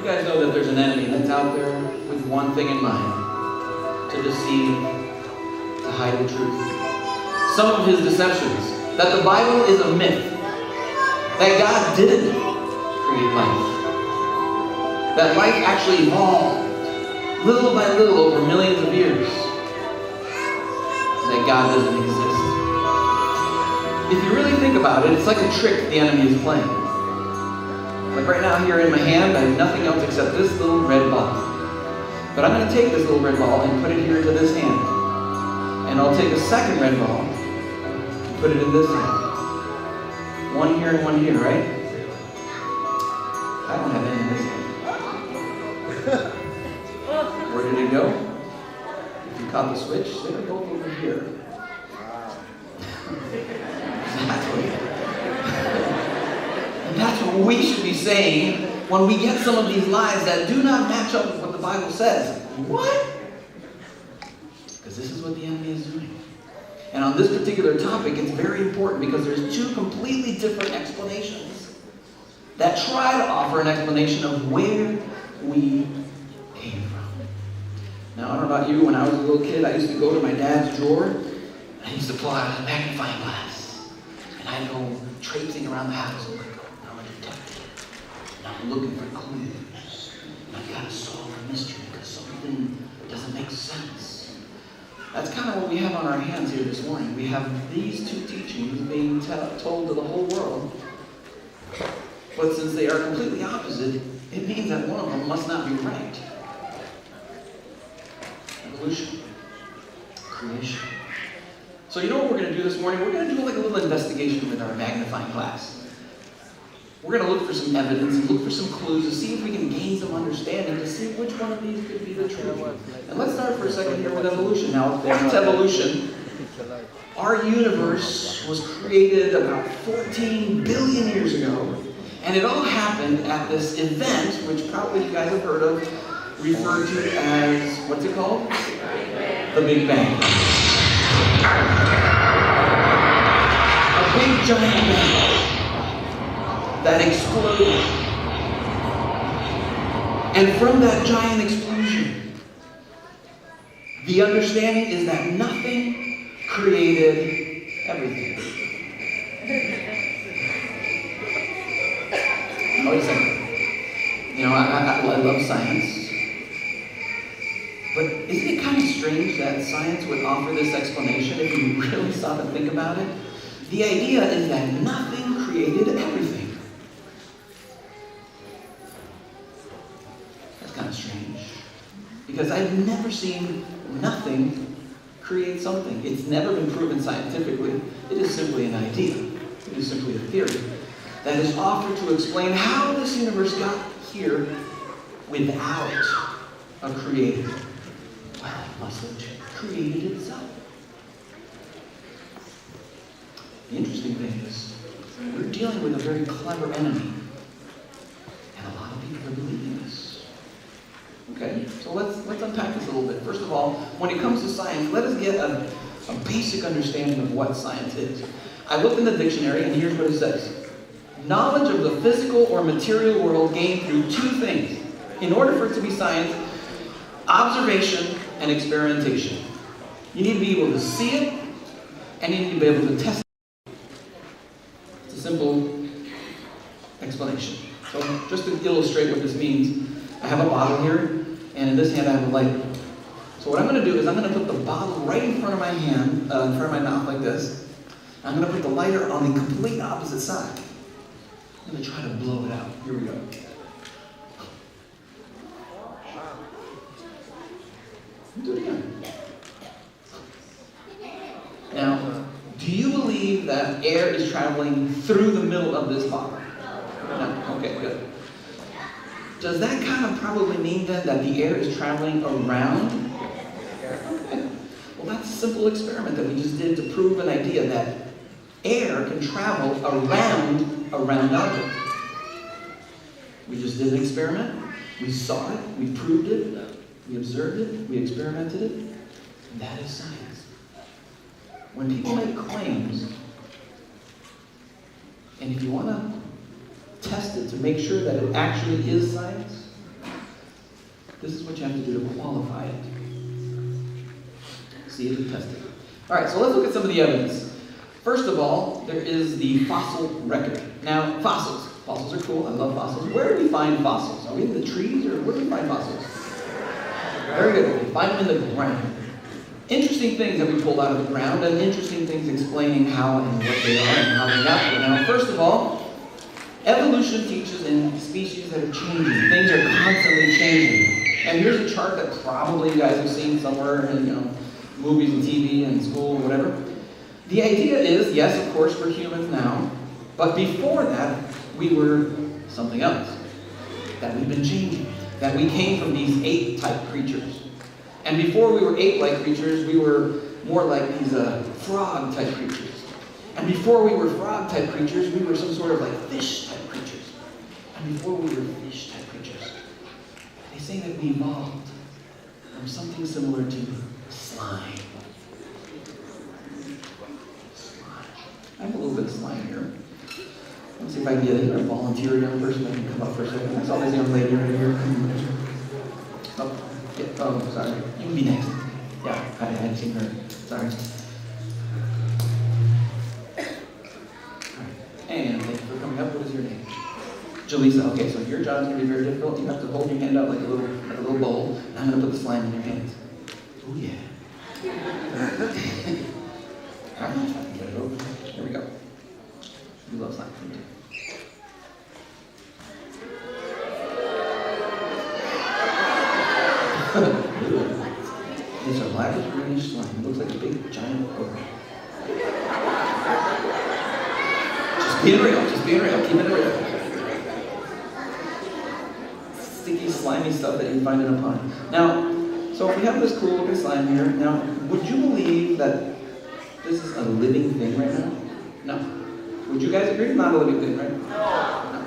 guys know that there's an enemy that's out there with one thing in mind: to deceive, to hide the truth. Some of his deceptions: that the Bible is a myth, that God didn't create life, that life actually evolved little by little over millions of years, that God doesn't exist. If you really think about it, it's like a trick the enemy is playing. Like right now here in my hand, I have nothing else except this little red ball. But I'm going to take this little red ball and put it here into this hand. And I'll take a second red ball and put it in this hand. One here and one here, right? I don't have any in this hand. Where did it go? If you caught the switch, they're both over here. Exactly. And that's what we should be saying when we get some of these lies that do not match up with what the Bible says. What? Because this is what the enemy is doing. And on this particular topic, it's very important because there's two completely different explanations that try to offer an explanation of where we came from. Now, I don't know about you, when I was a little kid, I used to go to my dad's drawer, and I used to pull out a magnifying glass. And I'd go traipsing around the house, and I'm a detective. And I'm looking for clues. And I've got to solve a mystery because something doesn't make sense. That's kind of what we have on our hands here this morning. We have these two teachings being told to the whole world. But since they are completely opposite, it means that one of them must not be right. Evolution. Creation. So you know what we're going to do this morning? We're going to do like a little investigation with our magnifying glass. We're going to look for some evidence and look for some clues to see if we can gain some understanding to see which one of these could be the true one. And let's start for a second here with evolution. Now, according to evolution, our universe was created about 14 billion years ago. And it all happened at this event, which probably you guys have heard of, referred to as, what's it called? The Big Bang. A big giant bang that exploded. And from that giant explosion, the understanding is that nothing created everything. Now, wait a second. You know, I love science. But isn't it kind of strange that science would offer this explanation if you really stop and think about it? The idea is that nothing created everything. That's kind of strange. Because I've never seen nothing create something. It's never been proven scientifically. It is simply an idea. It is simply a theory that is offered to explain how this universe got here without a creator. Well, it must have created itself. The interesting thing is, we're dealing with a very clever enemy. And a lot of people are believing this. Okay, so let's unpack this a little bit. First of all, when it comes to science, let us get a basic understanding of what science is. I looked in the dictionary, and here's what it says. Knowledge of the physical or material world gained through two things. In order for it to be science, observation and experimentation. You need to be able to see it, and you need to be able to test it. It's a simple explanation. So just to illustrate what this means, I have a bottle here, and in this hand I have a lighter. So what I'm going to do is I'm going to put the bottle right in front of my hand, in front of my mouth like this. I'm going to put the lighter on the complete opposite side. I'm going to try to blow it out. Here we go. Do it again. Now, do you believe that air is traveling through the middle of this bottle? No? Okay, good. Does that kind of probably mean then that the air is traveling around? Okay. Well, that's a simple experiment that we just did to prove an idea that air can travel around a round object. We just did an experiment. We saw it. We proved it. We observed it. We experimented it. And that is science. When people make claims, and if you want to test it to make sure that it actually is science, This is what you have to do to qualify it. See it and test it. All right, so let's look at some of the evidence. First of all, there is the fossil record. Now, fossils. Fossils are cool. I love fossils. Where do we find fossils? Are we in the trees, or where do we find fossils? Very good. We find them in the ground. Interesting things that we pulled out of the ground, and interesting things explaining how and what they are and how they got there. Now, first of all, evolution teaches in species that are changing. Things are constantly changing. And here's a chart that probably you guys have seen somewhere in movies and TV and school or whatever. The idea is, yes, of course, we're humans now, but before that, we were something else. That we've been changing. That we came from these ape-type creatures. And before we were ape-like creatures, we were more like these frog-type creatures. And before we were frog-type creatures, we were some sort of like fish-type creatures. And before we were fish-type creatures, they say that we evolved from something similar to slime. I have a little bit of slime here. Let's see if I can get a volunteer young person that can come up for a second. I saw this young lady right here. Oh, sorry. You can be next. Yeah, I hadn't seen her. Sorry. And thank you for coming up. What is your name? Jaleesa. Okay, so your job is going to be very difficult. You have to hold your hand out like a little bowl. And I'm going to put the slime in your hands. Oh, yeah. All right, I can get it over. Here we go. You love slime. It's a blackish greenish slime. It looks like a big giant bug. Just being real. Keep it real. Sticky, slimy stuff that you find in a pond. Now, so we have this cool looking slime here. Now, would you believe that this is a living thing right now? No. Would you guys agree? Not a living thing, right? No.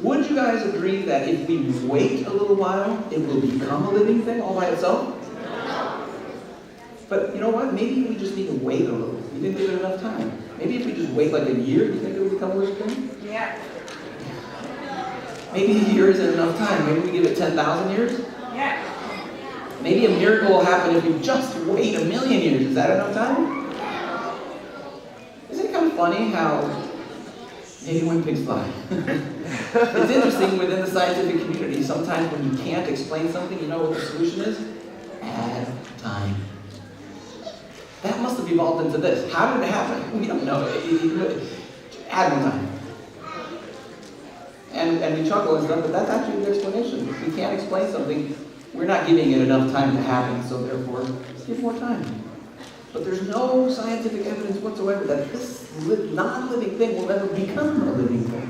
Would you guys agree that if we wait a little while, it will become a living thing all by itself? But you know what? Maybe we just need to wait a little. You didn't give it enough time. Maybe if we just wait like a year, do you think it will become a living thing? Yeah. Maybe a year isn't enough time. Maybe we give it 10,000 years? Yeah. Maybe a miracle will happen if we just wait 1,000,000 years. Is that enough time? Isn't it kind of funny how maybe when pigs fly? It's interesting within the scientific community, sometimes when you can't explain something, you know what the solution is? Add time. That must have evolved into this. How did it happen? We don't know. Add more time. And we chuckle and stuff, but that's actually the explanation. If we can't explain something, we're not giving it enough time to happen, so therefore, give more time. But there's no scientific evidence whatsoever that this non-living thing will ever become a living thing.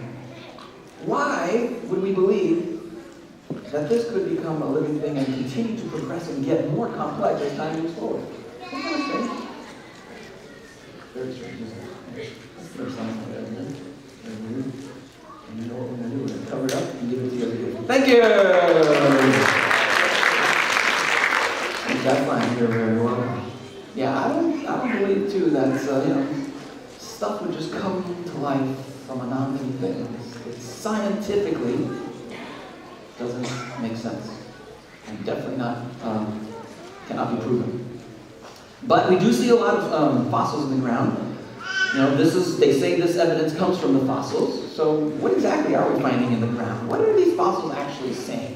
Why would we believe that this could become a living thing and continue to progress and get more complex as time moves forward? Isn't that strange? Very strange, isn't it? There's something like that, isn't it? Very weird. And you know what we're going to do? We're going to cover it up and give it to the other people. Thank you! That's fine. You're very welcome. Yeah, I don't believe too that stuff would just come to life from a non-living thing. It scientifically doesn't make sense, and definitely not cannot be proven. But we do see a lot of fossils in the ground. They say this evidence comes from the fossils. So what exactly are we finding in the ground? What are these fossils actually saying?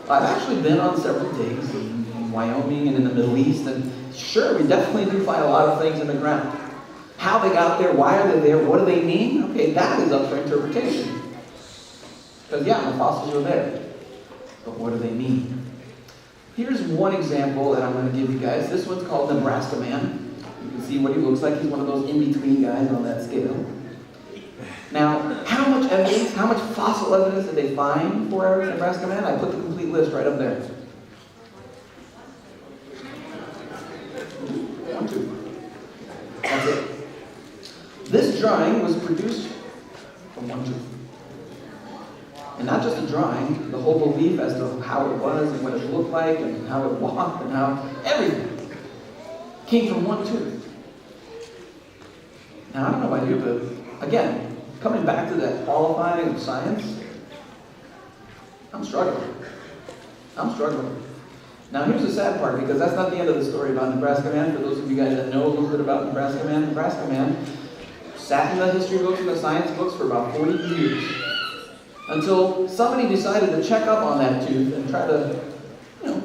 I've actually been on several digs in Wyoming and in the Middle East, and sure, we definitely do find a lot of things in the ground. How they got there, why are they there, what do they mean? Okay, that is up for interpretation. Because yeah, the fossils are there. But what do they mean? Here's one example that I'm going to give you guys. This one's called Nebraska Man. You can see what he looks like. He's one of those in-between guys on that scale. Now, how much evidence, how much fossil evidence did they find for Nebraska Man? I put the complete list right up there. 1, 2. That's it. This drawing was produced from 1, 2. And not just a drawing, the whole belief as to how it was and what it looked like and how it walked and how everything came from 1 tooth. Now, I don't know about you, but again, coming back to that qualifying of science, I'm struggling. I'm struggling. Now here's the sad part, because that's not the end of the story about Nebraska Man. For those of you guys that know a little bit about Nebraska Man sat in the history books and the science books for about 40 years. Until somebody decided to check up on that tooth and try to,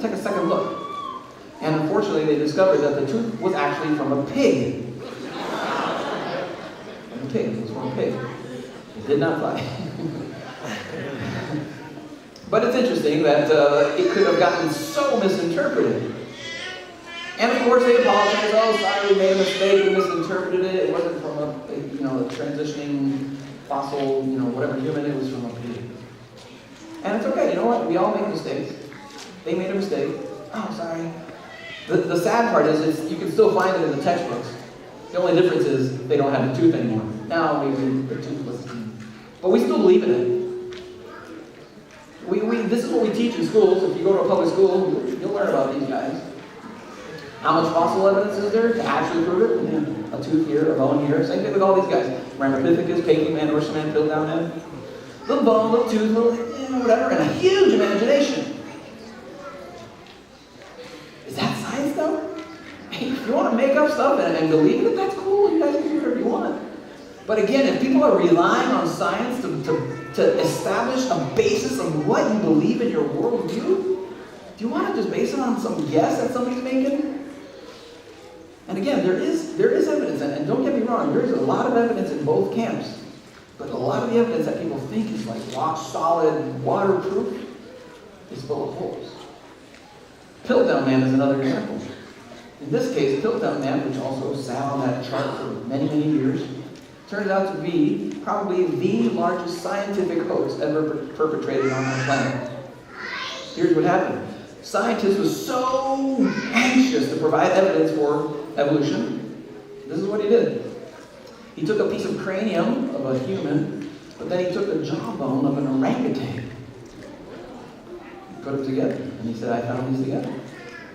take a second look. And unfortunately, they discovered that the tooth was actually from a pig. It was from a pig. It did not fly. But it's interesting that it could have gotten so misinterpreted. And of course, they apologized. Oh, sorry, we made a mistake. We misinterpreted it. It wasn't from a transitioning fossil, whatever human. It was from a pig. And it's okay. You know what? We all make mistakes. They made a mistake. Oh, sorry. The sad part is you can still find it in the textbooks. The only difference is they don't have the tooth anymore. Now the tooth was, but we still believe in it. This is what we teach in schools. If you go to a public school, you'll learn about these guys. How much fossil evidence is there to actually prove it? Yeah. A tooth here, a bone here. Same thing with all these guys. Ramapithecus, Paking Man, Horseman, Piltdown Man. Little bone, little tooth, little whatever, and a huge imagination. Is that science though? If you want to make up stuff and believe it, that's cool. You guys can do whatever you want. But again, if people are relying on science to establish a basis of what you believe in your worldview, do you want to just base it on some guess that somebody's making? And again, there is evidence, and don't get me wrong, there's a lot of evidence in both camps. But a lot of the evidence that people think is like rock solid, waterproof, is full of holes. Piltdown Man is another example. In this case, Piltdown Man, which also sat on that chart for many, many years, turned out to be probably the largest scientific hoax ever perpetrated on our planet. Here's what happened. Scientists were so anxious to provide evidence for evolution. This is what he did. He took a piece of cranium of a human, but then he took the jawbone of an orangutan. He put them together, and he said, I found these together.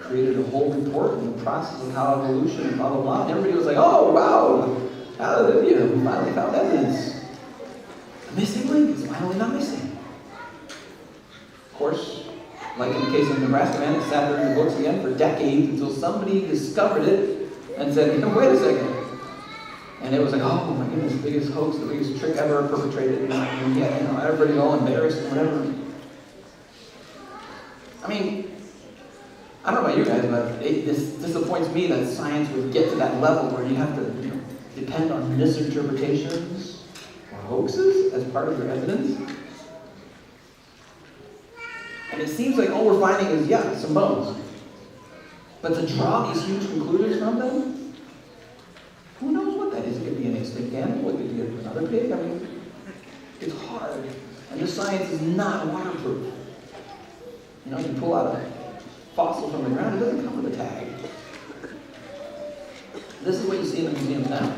Created a whole report on the process of how evolution and blah, blah, blah. And everybody was like, oh, wow, hallelujah, we finally found evidence. The missing link is finally not missing. Of course, like in the case of Nebraska Man, it sat there in the books again for decades until somebody discovered it and said, wait a second. And it was like, oh my goodness, the biggest hoax, the biggest trick ever perpetrated. And yet, everybody's all embarrassed and whatever. I mean, I don't know about you guys, but this disappoints me that science would get to that level where you have to depend on misinterpretations or hoaxes as part of your evidence. And it seems like all we're finding is, some bones. But to draw these huge conclusions from them, who knows what that is? It could be an extinct animal, it could be another pig. I mean, it's hard. And this science is not waterproof. You pull out a fossil from the ground, it doesn't come with a tag. This is what you see in the museums now.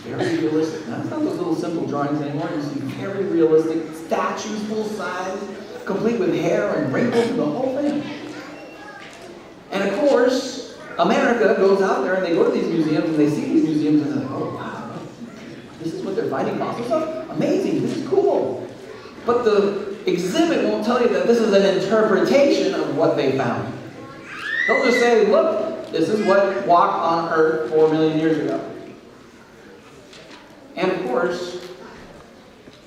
Very realistic. Now, it's not those little simple drawings anymore. You see very realistic statues, full size, complete with hair and wrinkles and the whole thing. And of course, America goes out there and they go to these museums and they see these museums and they're like, oh wow, this is what they're finding fossils of? Amazing, this is cool. But the exhibit won't tell you that this is an interpretation of what they found. They'll just say, look, this is what walked on Earth 4 million years ago. And of course,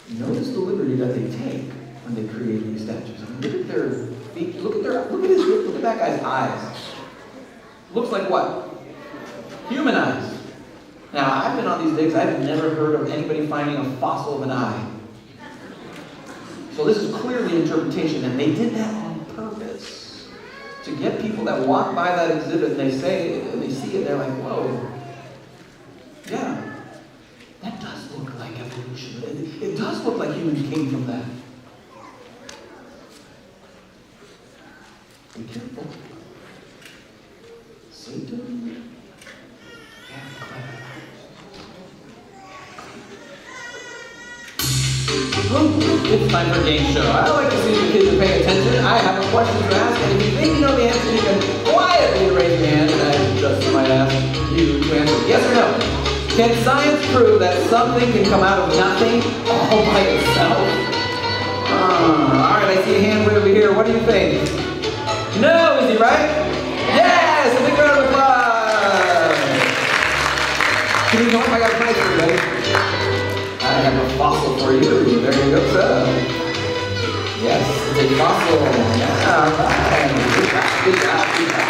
notice the liberty that they take when they create these statues. I mean, look at their feet, look at that guy's eyes. Looks like what? Human eyes. Now, I've been on these digs, I've never heard of anybody finding a fossil of an eye. So this is clearly interpretation, and they did that on purpose. To get people that walk by that exhibit and they see it, they're like, whoa. Yeah. That does look like evolution. It does look like humans came from that. Be careful. Satan. It's time for a game show. I like to see if the kids are paying attention. I have a question to ask, and if you think you know the answer, you can quietly raise your hand, and I just might ask you to answer yes or no. Can science prove that something can come out of nothing all by itself? All right, I see a hand raised. Yes, it's a fossil. Yeah, all right. Good job, good job.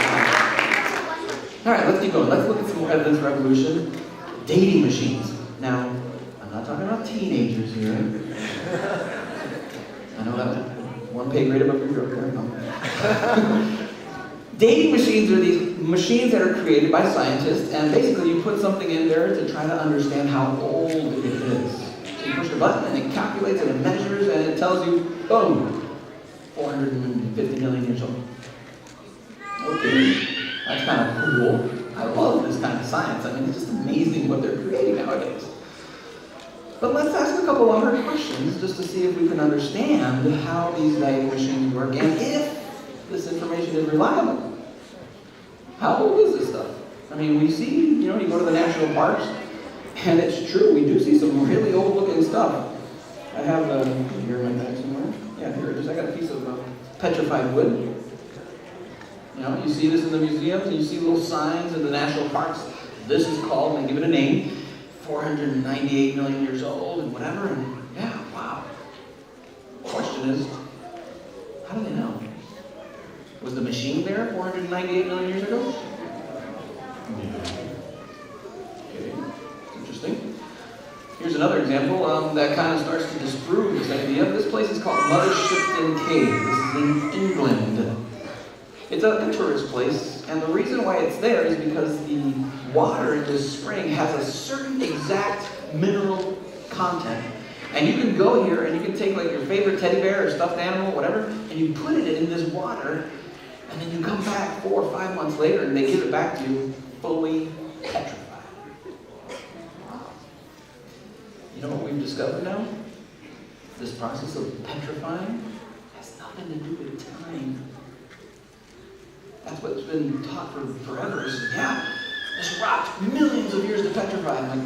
All right, let's keep going. Let's look at some more evidence for evolution. Dating machines. Now, I'm not talking about teenagers here. I know that one pay grade above your joke there. No. Dating machines are these machines that are created by scientists, and basically you put something in there to try to understand how old it is. So you push the button and it calculates and it measures and it tells you, boom, 450 million years old. Okay, that's kind of cool. I love this kind of science. I mean, it's just amazing what they're creating nowadays. But let's ask a couple other questions just to see if we can understand how these dating machines work and if this information is reliable. How old is this stuff? I mean, we see, you go to the national parks, and it's true, we do see some really old-looking stuff. I have here in my bag somewhere. Yeah, here it is. I got a piece of petrified wood. You see this in the museums, and you see little signs in the national parks. This is called, and they give it a name, 498 million years old, and whatever, and yeah, wow. The question is, how do they know? Was the machine there 498 million years ago? No. Okay, it's interesting. Here's another example that kind of starts to disprove this idea. This place is called Mother Shipton Cave. This is in England. It's a tourist place, and the reason why it's there is because the water in this spring has a certain exact mineral content. And you can go here and you can take like your favorite teddy bear or stuffed animal, whatever, and you put it in this water, and then you come back 4 or 5 months later and they give it back to you fully petrified. You know what we've discovered now? This process of petrifying has nothing to do with time. That's what's been taught for forever. Is, this rock took millions of years to petrify. I'm like,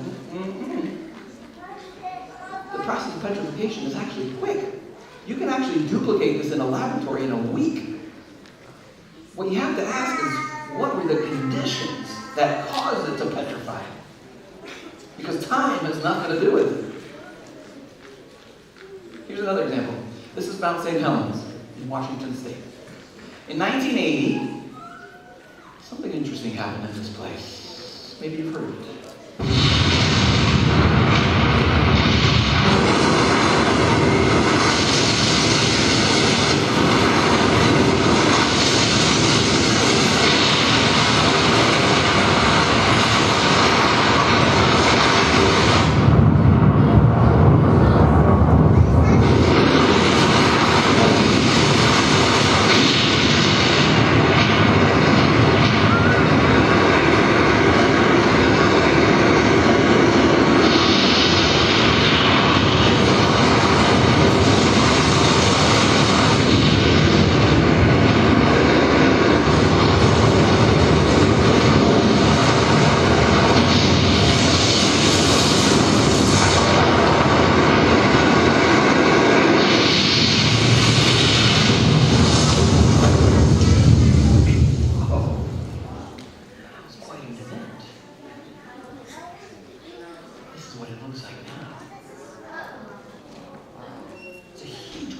The process of petrification is actually quick. You can actually duplicate this in a laboratory in a week. What you have to ask is, what were the conditions that caused it to petrify? Because time has nothing to do with it. Here's another example. This is Mount St. Helens in Washington State. In 1980, something interesting happened in this place. Maybe you've heard of it.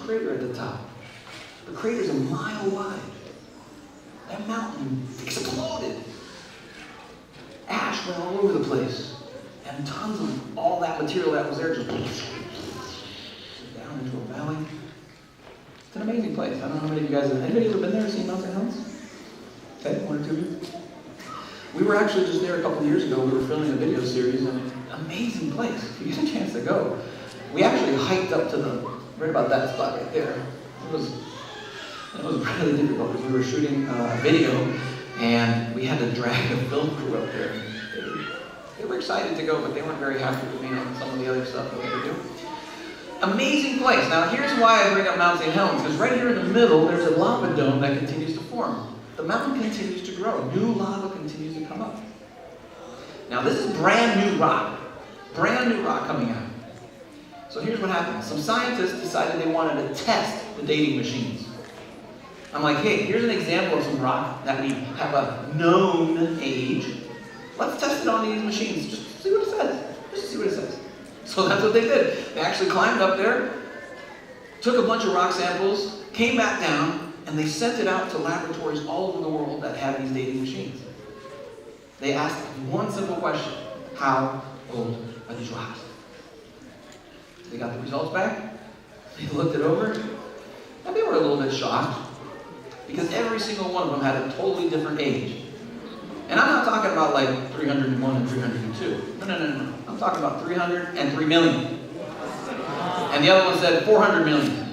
Crater at the top. The crater's a mile wide. That mountain exploded. Ash went all over the place. And tons of all that material that was there just down into a valley. It's an amazing place. I don't know how many of you guys have. Anybody ever been there and seen Mount St. Helens? Okay, 1 or 2 of you. We were actually just there a couple of years ago. We were filming a video series, and it's an amazing place. If you get a chance to go. We actually hiked up to right about that spot right there. It was really difficult because we were shooting a video and we had to drag a film crew up there. They were excited to go, but they weren't very happy with me on some of the other stuff that we were doing. Amazing place. Now here's why I bring up Mount St. Helens, because right here in the middle there's a lava dome that continues to form. The mountain continues to grow. New lava continues to come up. Now this is brand new rock. Brand new rock coming out. So here's what happened. Some scientists decided they wanted to test the dating machines. I'm like, hey, here's an example of some rock that we have a known age. Let's test it on these machines. Just see what it says. Just see what it says. So that's what they did. They actually climbed up there, took a bunch of rock samples, came back down, and they sent it out to laboratories all over the world that had these dating machines. They asked one simple question: how old are these rocks? They got the results back. They looked it over, and they were a little bit shocked because every single one of them had a totally different age. And I'm not talking about like 301 and 302. No. I'm talking about 300 and 3 million. And the other one said 400 million.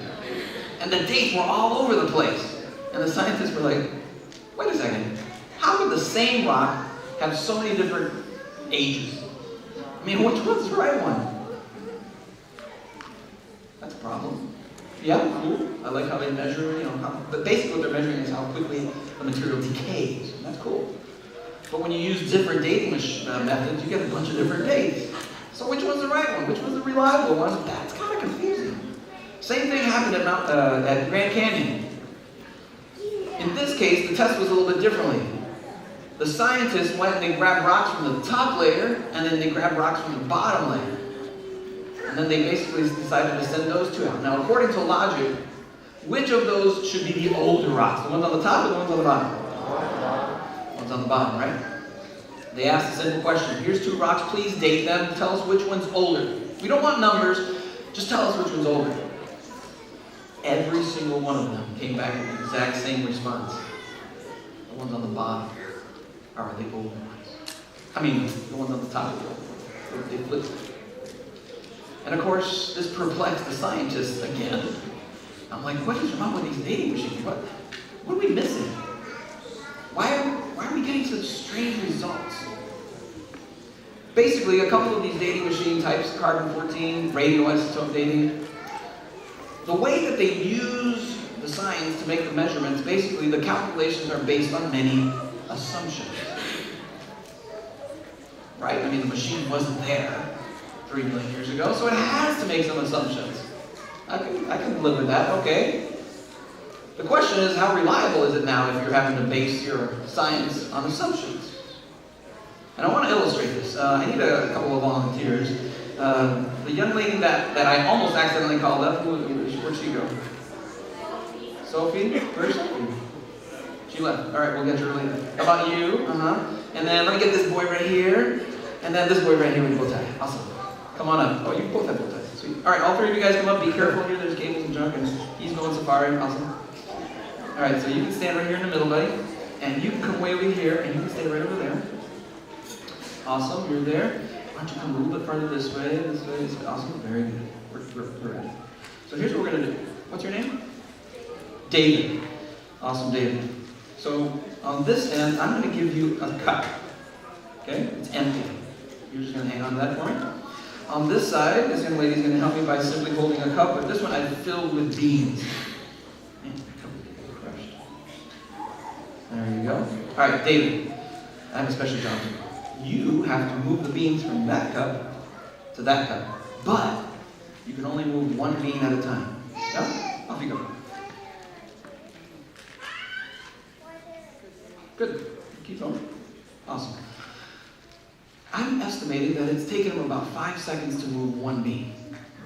And the dates were all over the place. And the scientists were like, wait a second. How could the same rock have so many different ages? I mean, which one's the right one? That's a problem. Yeah, cool. I like how they measure, but basically what they're measuring is how quickly the material decays. That's cool. But when you use different dating methods, you get a bunch of different dates. So which one's the right one? Which one's the reliable one? That's kind of confusing. Same thing happened at Grand Canyon. In this case, the test was a little bit differently. The scientists went and they grabbed rocks from the top layer, and then they grabbed rocks from the bottom layer. And then they basically decided to send those two out. Now, according to logic, which of those should be the older rocks? The ones on the top or the ones on the bottom? The ones on the bottom, right? They asked a simple question. Here's two rocks. Please date them. Tell us which one's older. We don't want numbers. Just tell us which one's older. Every single one of them came back with the exact same response. The ones on the bottom are the older ones. I mean, the ones on the top are they flipped it. And of course, this perplexed the scientists again. I'm like, what is wrong with these dating machines? What are we missing? Why are we getting such strange results? Basically, a couple of these dating machine types, carbon-14, radioisotope dating, the way that they use the science to make the measurements, basically the calculations are based on many assumptions. Right? I mean, the machine wasn't there 3 million years ago, so it has to make some assumptions. I can live with that, okay. The question is, how reliable is it now if you're having to base your science on assumptions? And I want to illustrate this. I need a couple of volunteers. The young lady that I almost accidentally called up, where'd she go? Sophie? Where's Sophie? She left. All right, we'll get her later. How about you? And then let me get this boy right here. And then this boy right here with the bow tie. Awesome. Come on up. Oh, you both have bow ties. Sweet. All right, all three of you guys come up. Be careful here. There's cables and junk, and he's going safari. Awesome. All right, so you can stand right here in the middle, buddy. And you can come way over here, and you can stay right over there. Awesome. You're there. Why don't you come a little bit further this way, this way, this way. Awesome. Very good. We're ready. So here's what we're going to do. What's your name? David. Awesome, David. So on this end, I'm going to give you a cup. Okay? It's empty. You're just going to hang on to that for me. On this side, this young lady's going to help me by simply holding a cup, but this one I've filled with beans. Man, the cup is crushed. There you go. All right, David, I have a special job for you. You have to move the beans from that cup to that cup, but you can only move one bean at a time. Yeah? Off you go. Good. Keep going. Awesome. I'm estimating that it's taken him about 5 seconds to move one bean.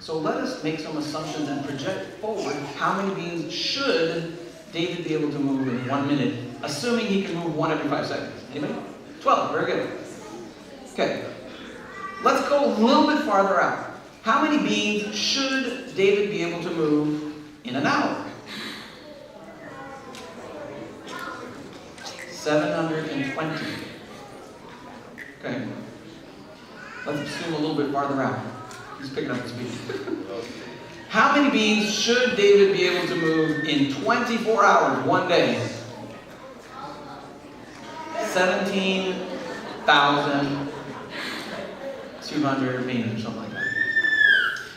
So let us make some assumptions and project forward how many beans should David be able to move in 1 minute, assuming he can move one every 5 seconds. Anybody? 12. Very good. Okay. Let's go a little bit farther out. How many beans should David be able to move in an hour? 720. Okay. Let's assume a little bit farther out. He's picking up the speed. How many beans should David be able to move in 24 hours, one day? 17,200 beans or something like that.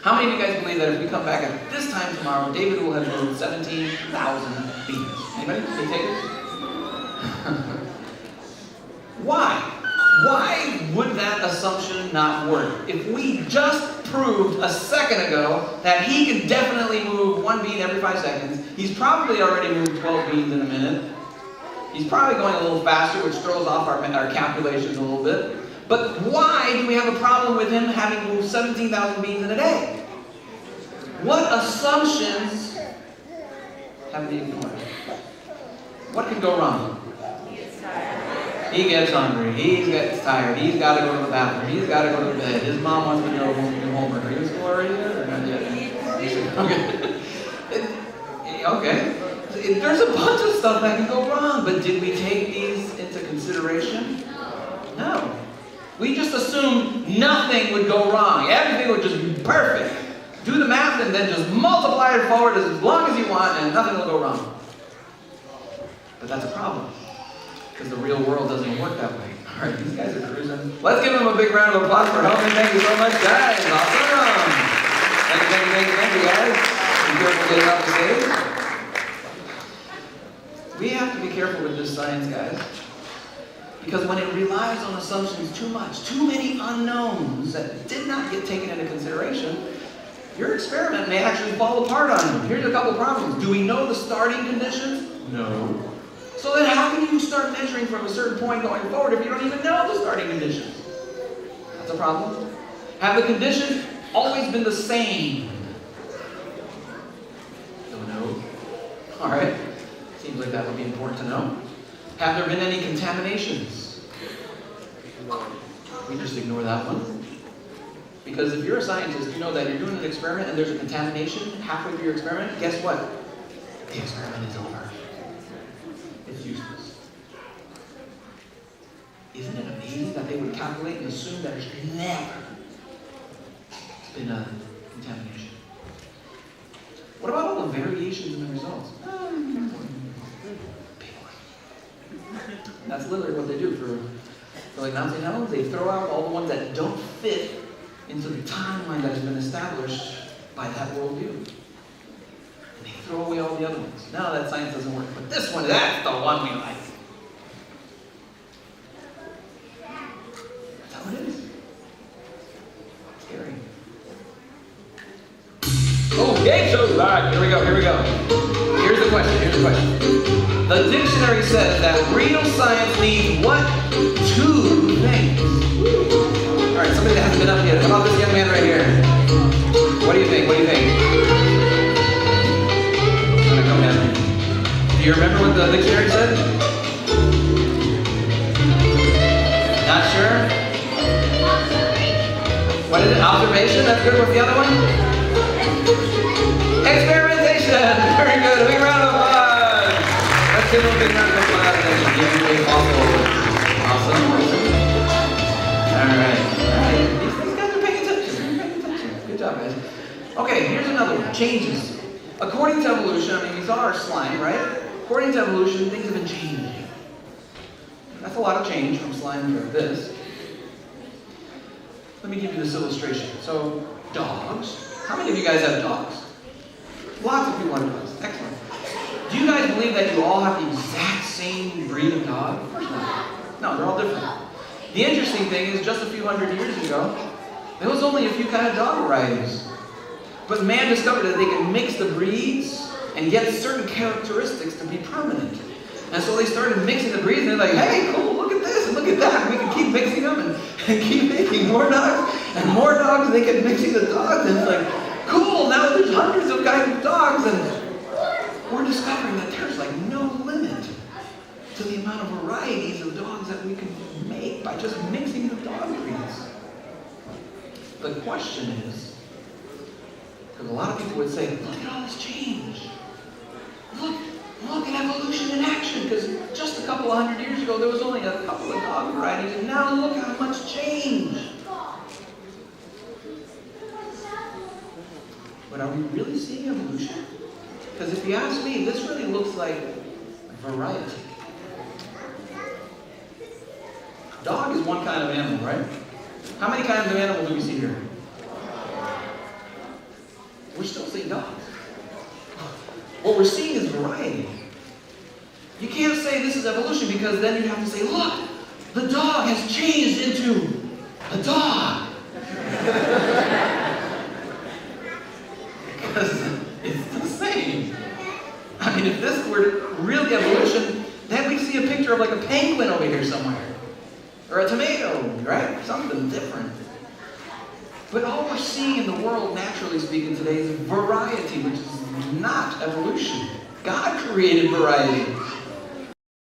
How many of you guys believe that if we come back at this time tomorrow, David will have moved 17,000 beans? Anybody? Can you take it? Why? Why would that assumption not work? If we just proved a second ago that he can definitely move one bean every 5 seconds, he's probably already moved 12 beans in a minute. He's probably going a little faster, which throws off our calculations a little bit. But why do we have a problem with him having moved 17,000 beans in a day? What assumptions have we ignored? What could go wrong? He gets hungry. He gets tired. He's got to go to the bathroom. He's got to go to bed. His mom wants to go home and homework. Are you in school already yet? Or not yet? Okay. There's a bunch of stuff that can go wrong, but did we take these into consideration? No. We just assumed nothing would go wrong. Everything would just be perfect. Do the math and then just multiply it forward as long as you want and nothing will go wrong. But that's a problem. Because the real world doesn't work that way. All right, these guys are cruising. Let's give them a big round of applause for helping. Thank you so much, guys. Awesome. Thank you, guys. Be careful getting off the stage. We have to be careful with this science, guys. Because when it relies on assumptions too much, too many unknowns that did not get taken into consideration, your experiment may actually fall apart on you. Here's a couple problems. Do we know the starting conditions? No. So then how can you start measuring from a certain point going forward if you don't even know the starting conditions? That's a problem. Have the conditions always been the same? Don't know. All right. Seems like that would be important to know. Have there been any contaminations? We just ignore that one. Because if you're a scientist, you know that you're doing an experiment and there's a contamination halfway through your experiment, guess what? The experiment is over. It's useless. Isn't it amazing that they would calculate and assume that there's never been a contamination? What about all the variations in the results? That's literally what they do for like Nazi Helms. They throw out all the ones that don't fit into the timeline that has been established by that worldview. And they throw away all the other ones. No, that science doesn't work. But this one, that's the one we like. That's how it is. Scary. Okay, so here we go. Here's the question. The dictionary says that real science needs what? Two things. All right, somebody that hasn't been up yet. How about this young man right here? What do you think? I'm gonna come down. Do you remember what the dictionary said? Not sure? What is it? Observation? That's good. What's the other one? Experimentation. Very good. A big round of applause. Let's give them a big round of applause. Awesome. All right. These guys are paying attention. Good job, guys. Okay, here's another one. Changes. According to evolution, we saw our slime, right? According to evolution, things have been changing. That's a lot of change from slime to this. Let me give you this illustration. So, dogs. How many of you guys have dogs? Lots of people have dogs. Excellent. Do you guys believe that you all have the exact same breed of dog? Of course not. No, they're all different. The interesting thing is, just a few hundred years ago, there was only a few kind of dog varieties. But man discovered that they could mix the breeds and get certain characteristics to be permanent. And so they started mixing the breeds, and they're like, hey, cool, look at this and look at that. We can keep mixing them and keep making more dogs and more dogs, and they kept mixing the dogs. And it's like, cool, now there's hundreds of kinds of dogs, and we're discovering that there's like no limit to the amount of varieties of dogs that we can make by just mixing the dog breeds. The question is, because a lot of people would say, look at all this change. Look at evolution in action, because just a couple of hundred years ago there was only a couple of dog varieties, and now look how much change. But are we really seeing evolution? Because if you ask me, this really looks like variety. Dog is one kind of animal, right? How many kinds of animals do we see here? We're still seeing dogs. What we're seeing is variety. You can't say this is evolution, because then you have to say, look, the dog has changed into a dog. Because it's the same. I mean, if this were really evolution, then we'd see a picture of like a penguin over here somewhere. Or a tomato, right? Something different. But all we're seeing in the world, naturally speaking, today is variety, which is not evolution. God created variety.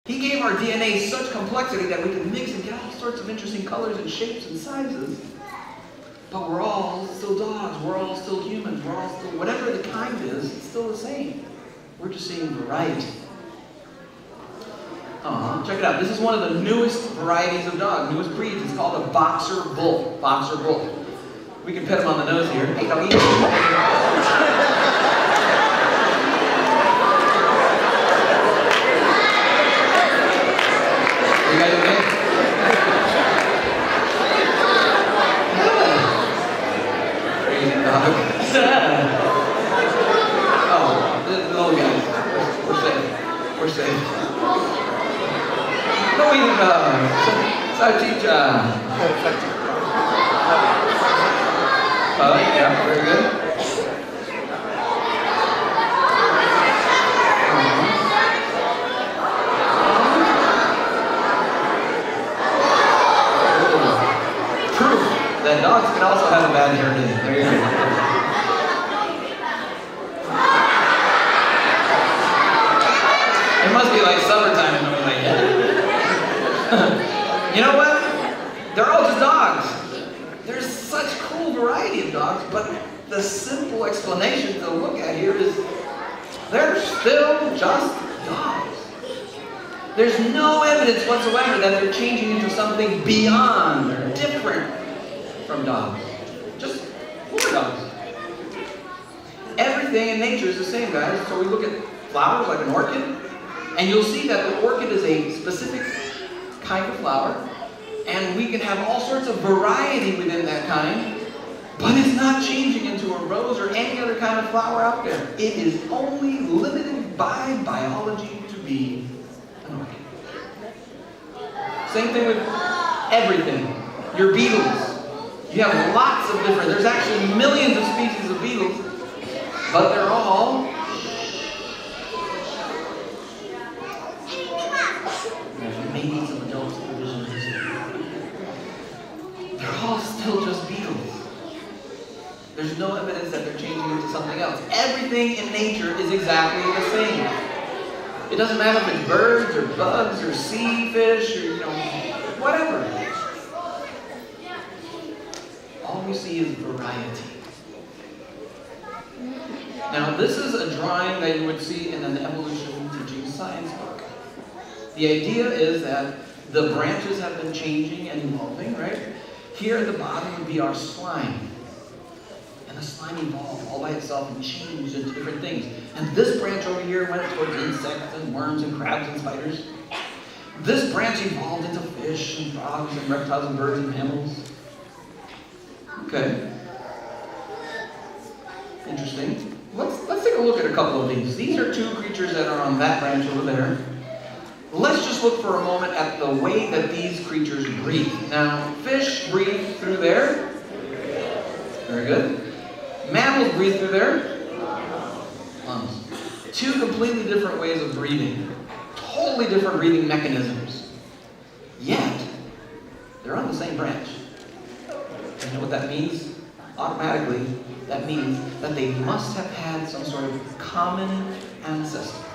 He gave our DNA such complexity that we can mix and get all sorts of interesting colors and shapes and sizes. But we're all still dogs. We're all still humans. We're all still, whatever the kind is, it's still the same. We're just seeing variety. Check it out. This is one of the newest varieties of dog, newest breeds. It's called a boxer bull. Boxer bull. We can pet him on the nose here. Hey, doggy. You guys okay? Crazy dog. Oh, the little guys. We're safe. We're safe. No, we yeah, very good. Proof that dogs can also have a bad hair day. There you go. It must be like summertime and nobody like that. You know what? They're all just dogs. There's such cool variety of dogs, but the simple explanation to look at here is they're still just dogs. There's no evidence whatsoever that they're changing into something beyond or different from dogs. Just more dogs. Everything in nature is the same, guys. So we look at flowers like an orchid, and you'll see that the orchid is a specific kind of flower. And we can have all sorts of variety within that kind, but it's not changing into a rose or any other kind of flower out there. It is only limited by biology to be an orchid. Same thing with everything. Your beetles. You have lots of different, there's actually millions of species of beetles, but they're all maybe some adults. They're all still just beetles. There's no evidence that they're changing into something else. Everything in nature is exactly the same. It doesn't matter if it's birds or bugs or sea fish or, whatever. All we see is variety. Now, this is a drawing that you would see in an evolution teaching science book. The idea is that the branches have been changing and evolving, right? Here at the bottom would be our slime. And the slime evolved all by itself and changed into different things. And this branch over here went towards insects and worms and crabs and spiders. This branch evolved into fish and frogs and reptiles and birds and mammals. Okay. Interesting. Let's take a look at a couple of these. These are two creatures that are on that branch over there. Let's just look for a moment at the way that these creatures breathe. Now, fish breathe through there. Very good. Mammals breathe through their lungs. Two completely different ways of breathing. Totally different breathing mechanisms. Yet, they're on the same branch. You know what that means? Automatically, that means that they must have had some sort of common ancestor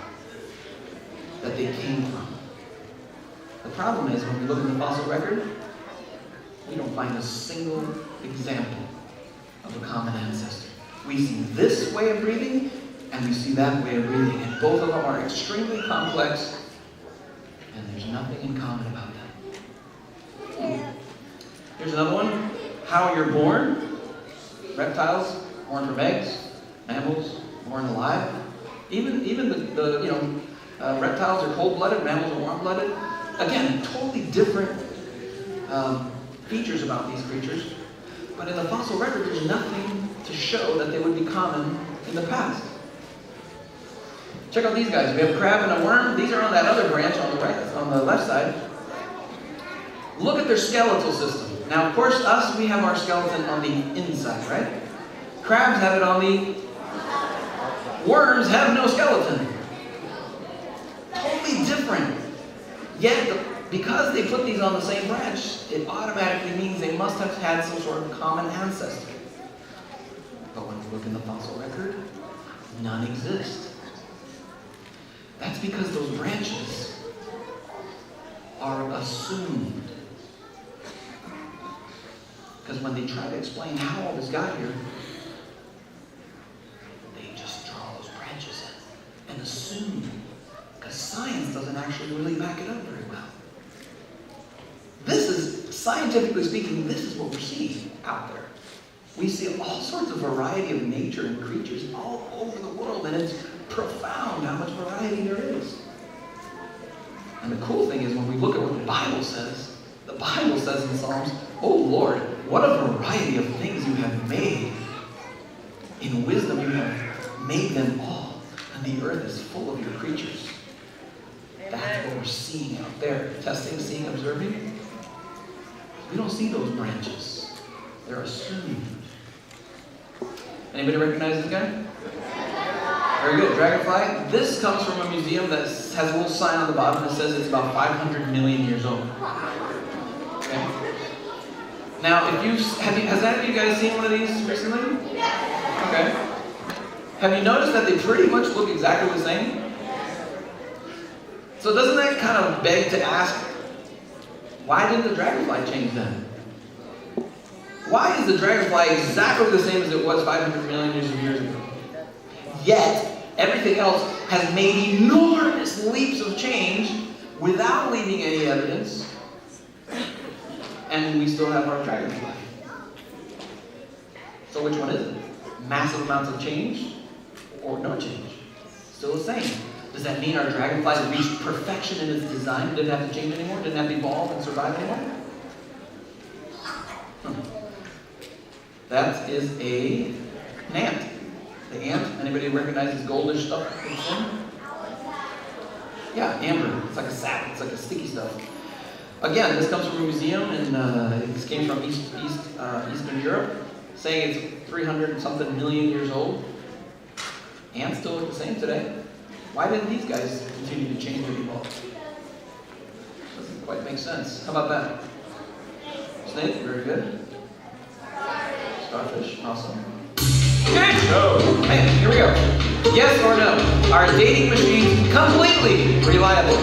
that they came from. The problem is, when we look at the fossil record, we don't find a single example of a common ancestor. We see this way of breathing, and we see that way of breathing, and both of them are extremely complex, and there's nothing in common about them. Here's another one. How you're born. Reptiles, born from eggs. Mammals, born alive. Even the reptiles are cold-blooded, mammals are warm-blooded. Again, totally different features about these creatures. But in the fossil record, there's nothing to show that they would be common in the past. Check out these guys. We have a crab and a worm. These are on that other branch on the right, on the left side. Look at their skeletal system. Now, of course, us, we have our skeleton on the inside, right? Crabs have it on the... Worms have no skeleton. Totally different. Yet, because they put these on the same branch, it automatically means they must have had some sort of common ancestor. look in the fossil record, none exist. That's because those branches are assumed. Because when they try to explain how all this got here, they just draw those branches in and assume. Because science doesn't actually really back it up very well. This is, scientifically speaking, this is what we're seeing out there. We see all sorts of variety of nature and creatures all over the world, and it's profound how much variety there is. And the cool thing is when we look at what the Bible says in Psalms, oh Lord, what a variety of things you have made. In wisdom you have made them all, and the earth is full of your creatures. That's what we're seeing out there. Testing, seeing, observing. We don't see those branches. They're assumed. Anybody recognize this guy? Very good. Dragonfly. This comes from a museum that has a little sign on the bottom that says it's about 500 million years old. Okay. Now, has any of you guys seen one of these recently? Okay. Have you noticed that they pretty much look exactly the same? So doesn't that kind of beg to ask, why didn't the dragonfly change then? Why is the dragonfly exactly the same as it was 500 million years ago? Yet, everything else has made enormous leaps of change without leaving any evidence, and we still have our dragonfly. So which one is it? Massive amounts of change or no change? Still the same. Does that mean our dragonfly reached perfection in its design? Didn't have to change anymore? Didn't have to evolve and survive anymore? That is an ant. The ant, anybody recognize this goldish stuff it's in? Yeah, amber. It's like a sap. It's like a sticky stuff. Again, this comes from a museum, and this came from Eastern Europe, saying it's 300 and something million years old. Ants still look the same today. Why didn't these guys continue to change and evolve? Doesn't quite make sense. How about that? Snake, very good. Starfish, awesome. Good show! Hey, here we go. Yes or no? Are dating machines completely reliable?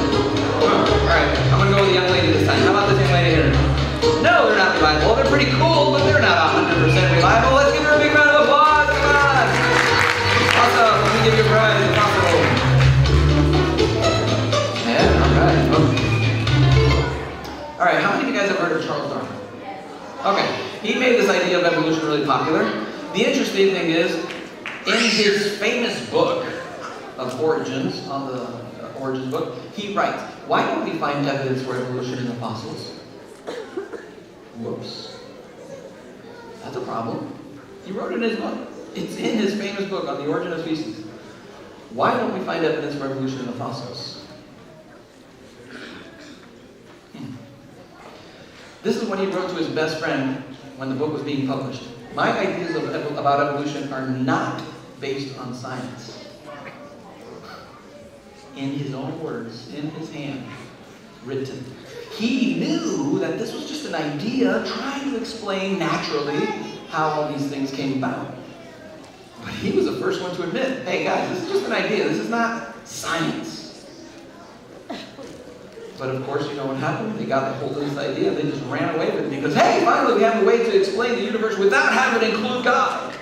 Alright, I'm going to go with the young lady this time. How about this young lady here? No, they're not reliable. They're pretty cool, but they're not 100% reliable. Let's give her a big round of applause. Come on! Awesome. Let me give you a prize. Possible. Yeah, alright. Alright, how many of you guys have heard of Charles Darwin? Okay, he made this idea of evolution really popular. The interesting thing is, in his famous book of Origins, on the Origins book, he writes, why don't we find evidence for evolution in the fossils? Whoops. That's a problem. He wrote it in his book. It's in his famous book on the origin of species. Why don't we find evidence for evolution in the fossils? This is what he wrote to his best friend when the book was being published. My ideas about evolution are not based on science. In his own words, in his hand, written. He knew that this was just an idea trying to explain naturally how all these things came about. But he was the first one to admit, hey guys, this is just an idea. This is not science. But of course, you know what happened? They got a hold of this idea, they just ran away with it because, hey, finally we have a way to explain the universe without having to include God.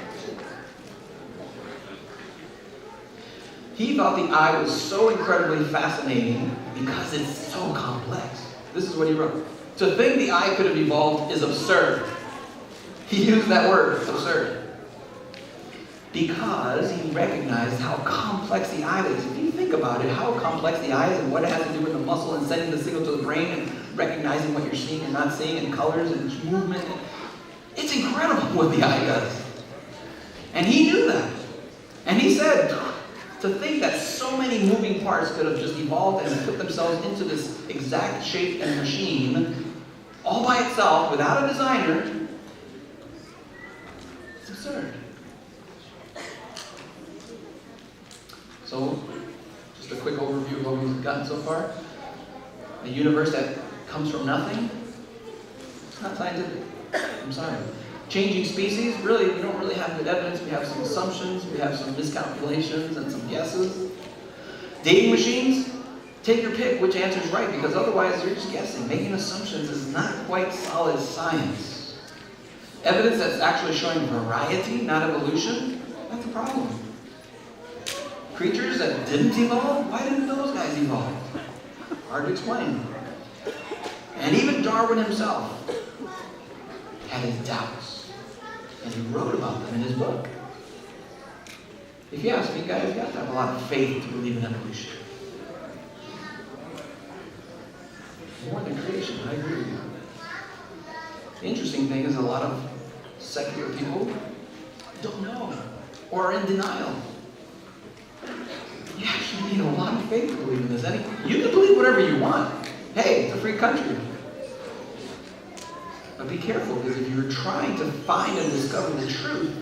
He thought the eye was so incredibly fascinating because it's so complex. This is what he wrote. To think the eye could have evolved is absurd. He used that word, absurd. Because he recognized how complex the eye is. If you think about it, how complex the eye is and what it has to do with the muscle and sending the signal to the brain and recognizing what you're seeing and not seeing and colors and movement. It's incredible what the eye does. And he knew that. And he said, to think that so many moving parts could have just evolved and put themselves into this exact shape and machine all by itself without a designer, it's absurd. So, just a quick overview of what we've gotten so far. A universe that comes from nothing, it's not scientific. I'm sorry. Changing species, really, we don't really have good evidence. We have some assumptions, we have some miscalculations, and some guesses. Dating machines, take your pick which answer is right, because otherwise you're just guessing. Making assumptions is not quite solid science. Evidence that's actually showing variety, not evolution, that's a problem. Creatures that didn't evolve, why didn't those guys evolve? Hard to explain. And even Darwin himself had his doubts, and he wrote about them in his book. If you ask me, guys, you have to have a lot of faith to believe in evolution. More than creation, I agree with you. The interesting thing is a lot of secular people don't know or are in denial. You actually need a lot of faith to believe in this. You can believe whatever you want. Hey, it's a free country. But be careful, because if you're trying to find and discover the truth,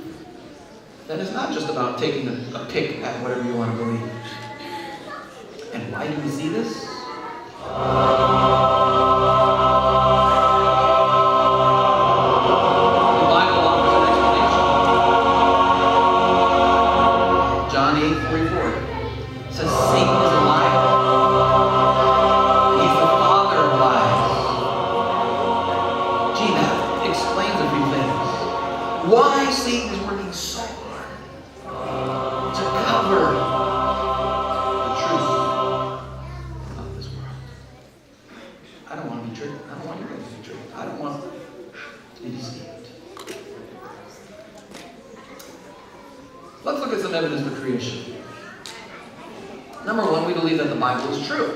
then it's not just about taking a pick at whatever you want to believe. And why do we see this? The Bible offers an explanation. John 8:44 says Satan is a liar. He's the father of lies. Gee, that explains a few things. Why Satan is working so hard to cover the truth of this world. I don't want to be tricked. I don't want you guys to be tricked. I don't want to be deceived. Let's look at some evidence for creation. Number one, we believe that the Bible is true.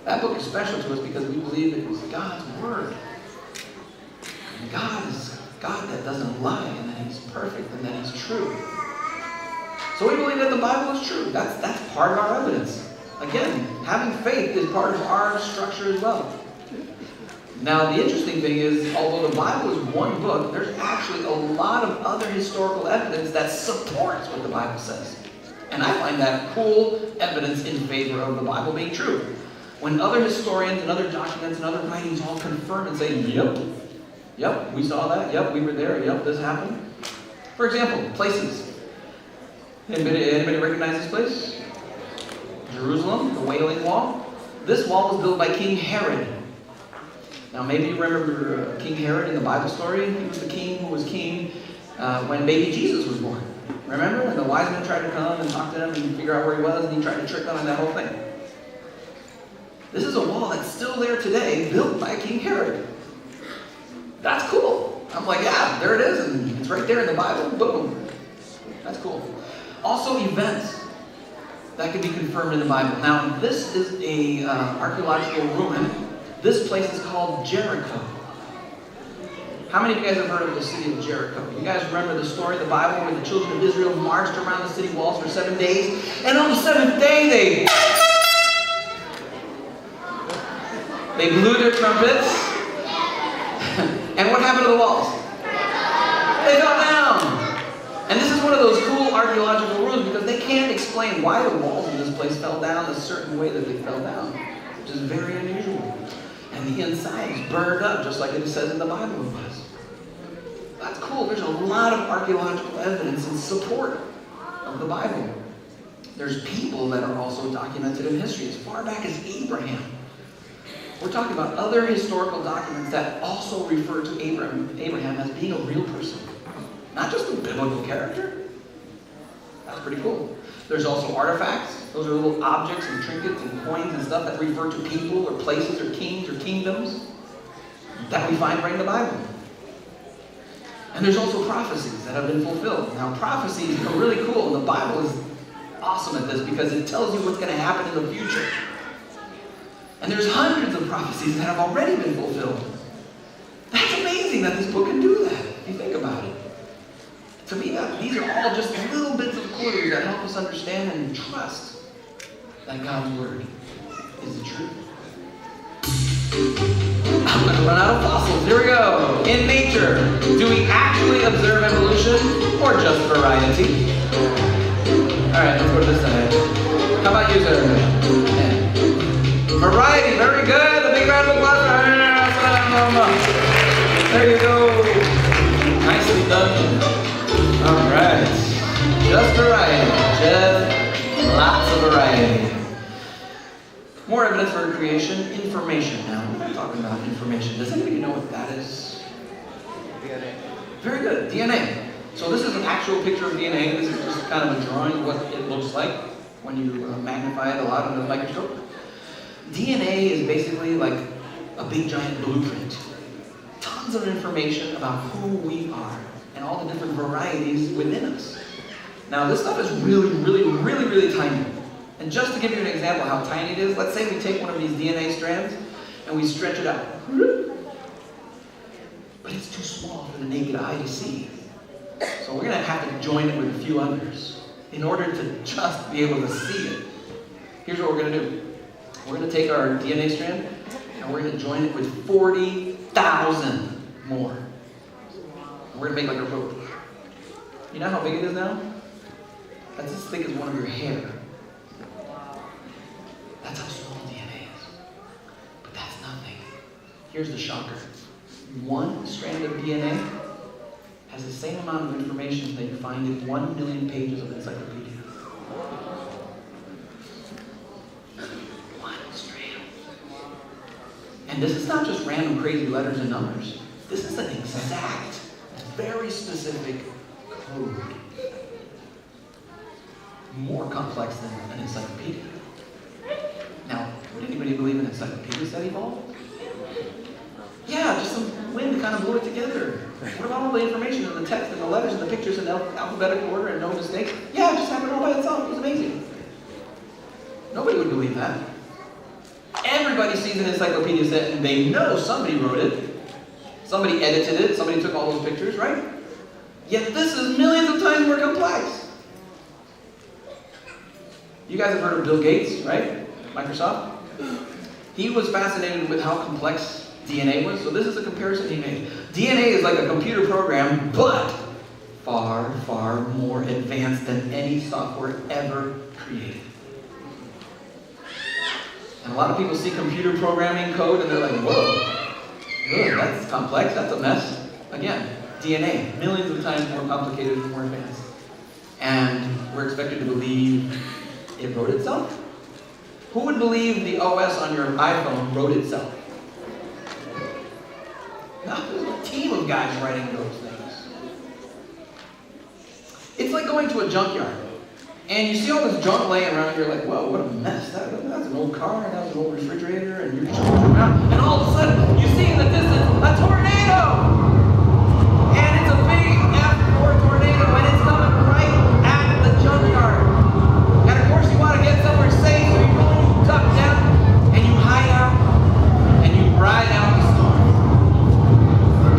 That book is special to us because we believe it was God's Word. And God is God that doesn't lie, and that He's perfect, and that He's true. So we believe that the Bible is true. That's part of our evidence. Again, having faith is part of our structure as well. Now, the interesting thing is, although the Bible is one book, there's actually a lot of other historical evidence that supports what the Bible says. And I find that cool evidence in favor of the Bible being true. When other historians and other documents and other writings all confirm and say, yep, we saw that, yep, we were there, yep, this happened. For example, places. Anybody recognize this place? Jerusalem, the Wailing Wall. This wall was built by King Herod. Now maybe you remember King Herod in the Bible story. He was the king who was king when baby Jesus was born. Remember? And the wise men tried to come and talk to him and figure out where he was, and he tried to trick them and that whole thing. This is a wall that's still there today, built by King Herod. That's cool. I'm like, yeah, there it is, and it's right there in the Bible. Boom. That's cool. Also, events that can be confirmed in the Bible. Now, this is a archaeological ruin. This place is called Jericho. How many of you guys have heard of the city of Jericho? You guys remember the story of the Bible where the children of Israel marched around the city walls for 7 days, and on the seventh day they blew their trumpets, and what happened to the walls? They fell down. And this is one of those cool archaeological ruins because they can't explain why the walls in this place fell down a certain way that they fell down, which is very unusual. And the inside is burned up, just like it says in the Bible it was. That's cool. There's a lot of archaeological evidence in support of the Bible. There's people that are also documented in history as far back as Abraham. We're talking about other historical documents that also refer to Abraham as being a real person. Not just a biblical character. That's pretty cool. There's also artifacts. Those are little objects and trinkets and coins and stuff that refer to people or places or kings or kingdoms that we find right in the Bible. And there's also prophecies that have been fulfilled. Now, prophecies are really cool. The Bible is awesome at this because it tells you what's going to happen in the future. And there's hundreds of prophecies that have already been fulfilled. That's amazing that this book can do that, if you think about it. To me, these are all just little bits of clues that help us understand and trust that God's Word is the truth. I'm going to run out of fossils. Here we go. In nature, do we actually observe evolution or just variety? All right, let's go to this side. How about you, sir? Yeah. Variety, very good. A big round of applause. There you go. Just variety. Just lots of variety. More evidence for creation. Information now. We're talking about information. Does anybody know what that is? DNA. Very good. DNA. So this is an actual picture of DNA. This is just kind of a drawing of what it looks like when you magnify it a lot under the microscope. DNA is basically like a big giant blueprint. Tons of information about who we are and all the different varieties within us. Now this stuff is really tiny. And just to give you an example of how tiny it is, let's say we take one of these DNA strands and we stretch it out. But it's too small for the naked eye to see. So we're going to have to join it with a few others in order to just be able to see it. Here's what we're going to do. We're going to take our DNA strand and we're going to join it with 40,000 more. And we're going to make like a rope. You know how big it is now? That's as thick as one of your hair. That's how small DNA is. But that's nothing. Here's the shocker. One strand of DNA has the same amount of information that you find in 1 million pages of encyclopedia. One strand. And this is not just random crazy letters and numbers. This is an exact, very specific code. More complex than an encyclopedia. Now, would anybody believe in encyclopedias that evolved? Yeah, just some wind kind of blew it together. What about all the information and the text and the letters and the pictures in alphabetical order and no mistakes? Yeah, it just happened all by itself. It was amazing. Nobody would believe that. Everybody sees an encyclopedia set and they know somebody wrote it. Somebody edited it. Somebody took all those pictures, right? Yet this is millions of times more complex. You guys have heard of Bill Gates, right? Microsoft. He was fascinated with how complex DNA was, so this is a comparison he made. DNA is like a computer program, but far, far more advanced than any software ever created. And a lot of people see computer programming code and they're like, whoa, that's complex, that's a mess. Again, DNA, millions of times more complicated and more advanced. And we're expected to believe it wrote itself? Who would believe the OS on your iPhone wrote itself? No, there's a team of guys writing those things. It's like going to a junkyard, and you see all this junk laying around, and you're like, whoa, what a mess. That's an old car, and that's an old refrigerator, and you're just looking around, and all of a sudden, you see in the distance a tornado! And it's a big F4 tornado, and it's coming right at the junkyard. And of course, you want to get somewhere safe, so you duck down, and you hide out, and you ride out the storm.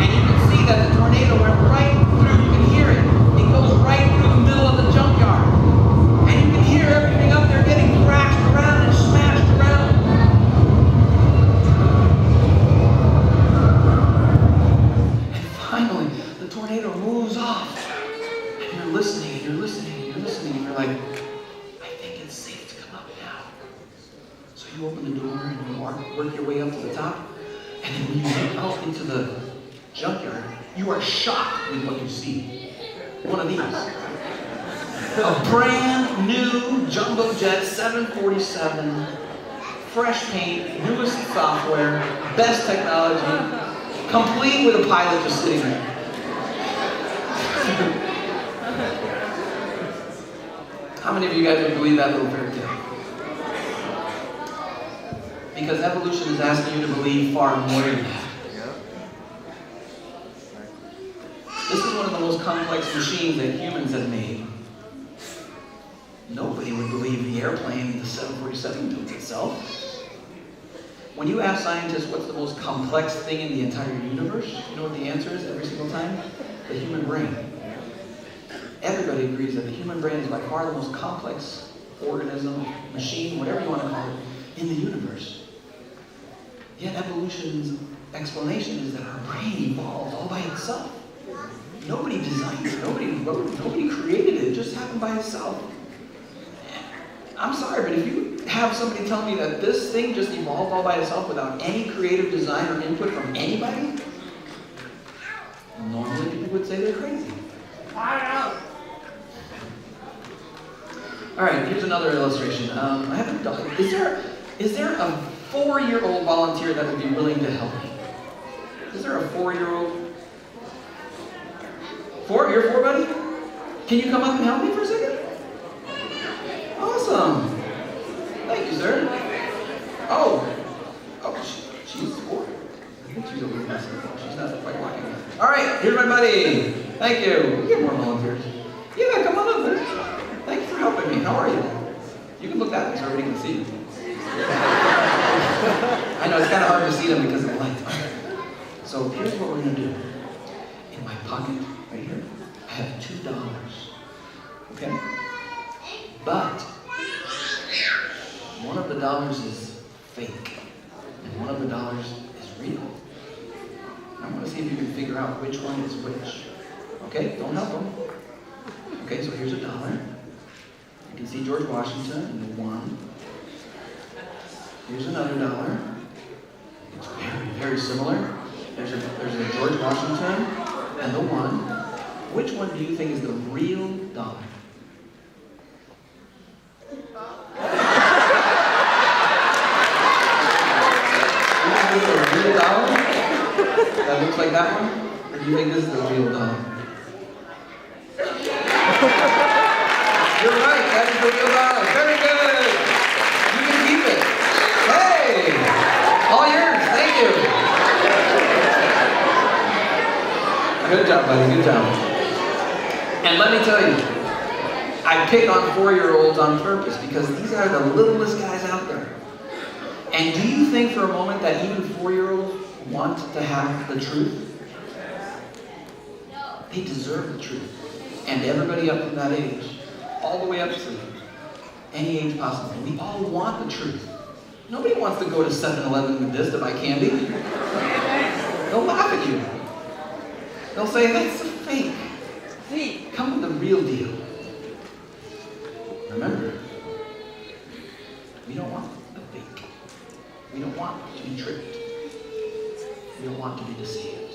And you can see that the tornado went right through, you can hear it. It goes right through the middle of the junkyard. And you can hear everything up there getting thrashed around and smashed around. And finally, the tornado moves off. And you're listening, and you're listening, and you're listening, and you're like, you open the door and you work your way up to the top, and then when you get out into the junkyard, you are shocked with what you see. One of these. A brand new jumbo jet 747, fresh paint, newest software, best technology, complete with a pilot just sitting there. How many of you guys would believe that little fairy tale? Because evolution is asking you to believe far more than that. This is one of the most complex machines that humans have made. Nobody would believe the airplane, the 747, built itself. When you ask scientists what's the most complex thing in the entire universe, you know what the answer is every single time? The human brain. Everybody agrees that the human brain is by far the most complex organism, machine, whatever you want to call it, in the universe. Yet evolution's explanation is that our brain evolved all by itself. Nobody designed it, nobody wrote it, nobody created it, it just happened by itself. I'm sorry, but if you have somebody tell me that this thing just evolved all by itself without any creative design or input from anybody, normally people would say they're crazy. All right, here's another illustration. I have a dog. Is there a 4-year-old volunteer that would be willing to help me? Is there a 4-year-old? 4? You're 4, buddy? Can you come up and help me for a second? Awesome. Thank you, sir. Oh, she's 4. I think she's a little messy. She's not quite walking yet. All right, here's my buddy. Thank you. We get more volunteers. Yeah, come on up there. Thank you for helping me. How are you? You can look that way so everybody can see you. I know, it's kind of hard to see them because of the light. So here's what we're going to do. In my pocket, right here, I have $2. Okay? But one of the dollars is fake, and one of the dollars is real. I want to see if you can figure out which one is which. Okay? Don't help them. Okay, so here's $1. You can see George Washington and the 1. Here's another $1. It's very, very similar. There's a George Washington and the 1. Which one do you think is the real dollar? Is this the real dollar? That looks like that one? Or do you think this is the real dollar? You're right, that is the real dollar. Very good. You can keep it. Hey! All yours. Thank you. Good job, buddy. Good job. And let me tell you, I pick on 4-year-olds on purpose because these are the littlest guys out there. And do you think for a moment that even 4-year-olds want to have the truth? They deserve the truth. And everybody up from that age, all the way up to any age possible, we all want the truth. Nobody wants to go to 7-Eleven with this to buy candy. They'll laugh at you. They'll say, that's a fake. Come with the real deal. Remember, we don't want the fake. We don't want to be tricked. We don't want to be deceived.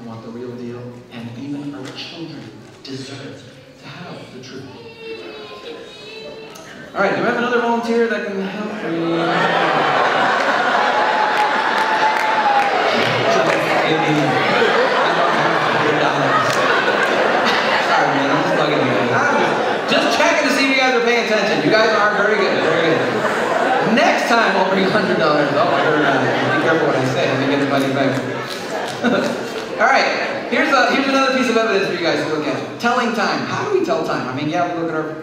We want the real deal, and even our children deserve to have the truth. All right, do we have another volunteer that can help me? Sorry, man, I'm just bugging you guys. Just checking to see if you guys are paying attention. You guys are very good, very good. Next time I'll bring $100. Oh, be careful what I say. Let me get the money back. All right, here's another piece of evidence for you guys to look at. Telling time. How do we tell time? I mean, yeah, we look at our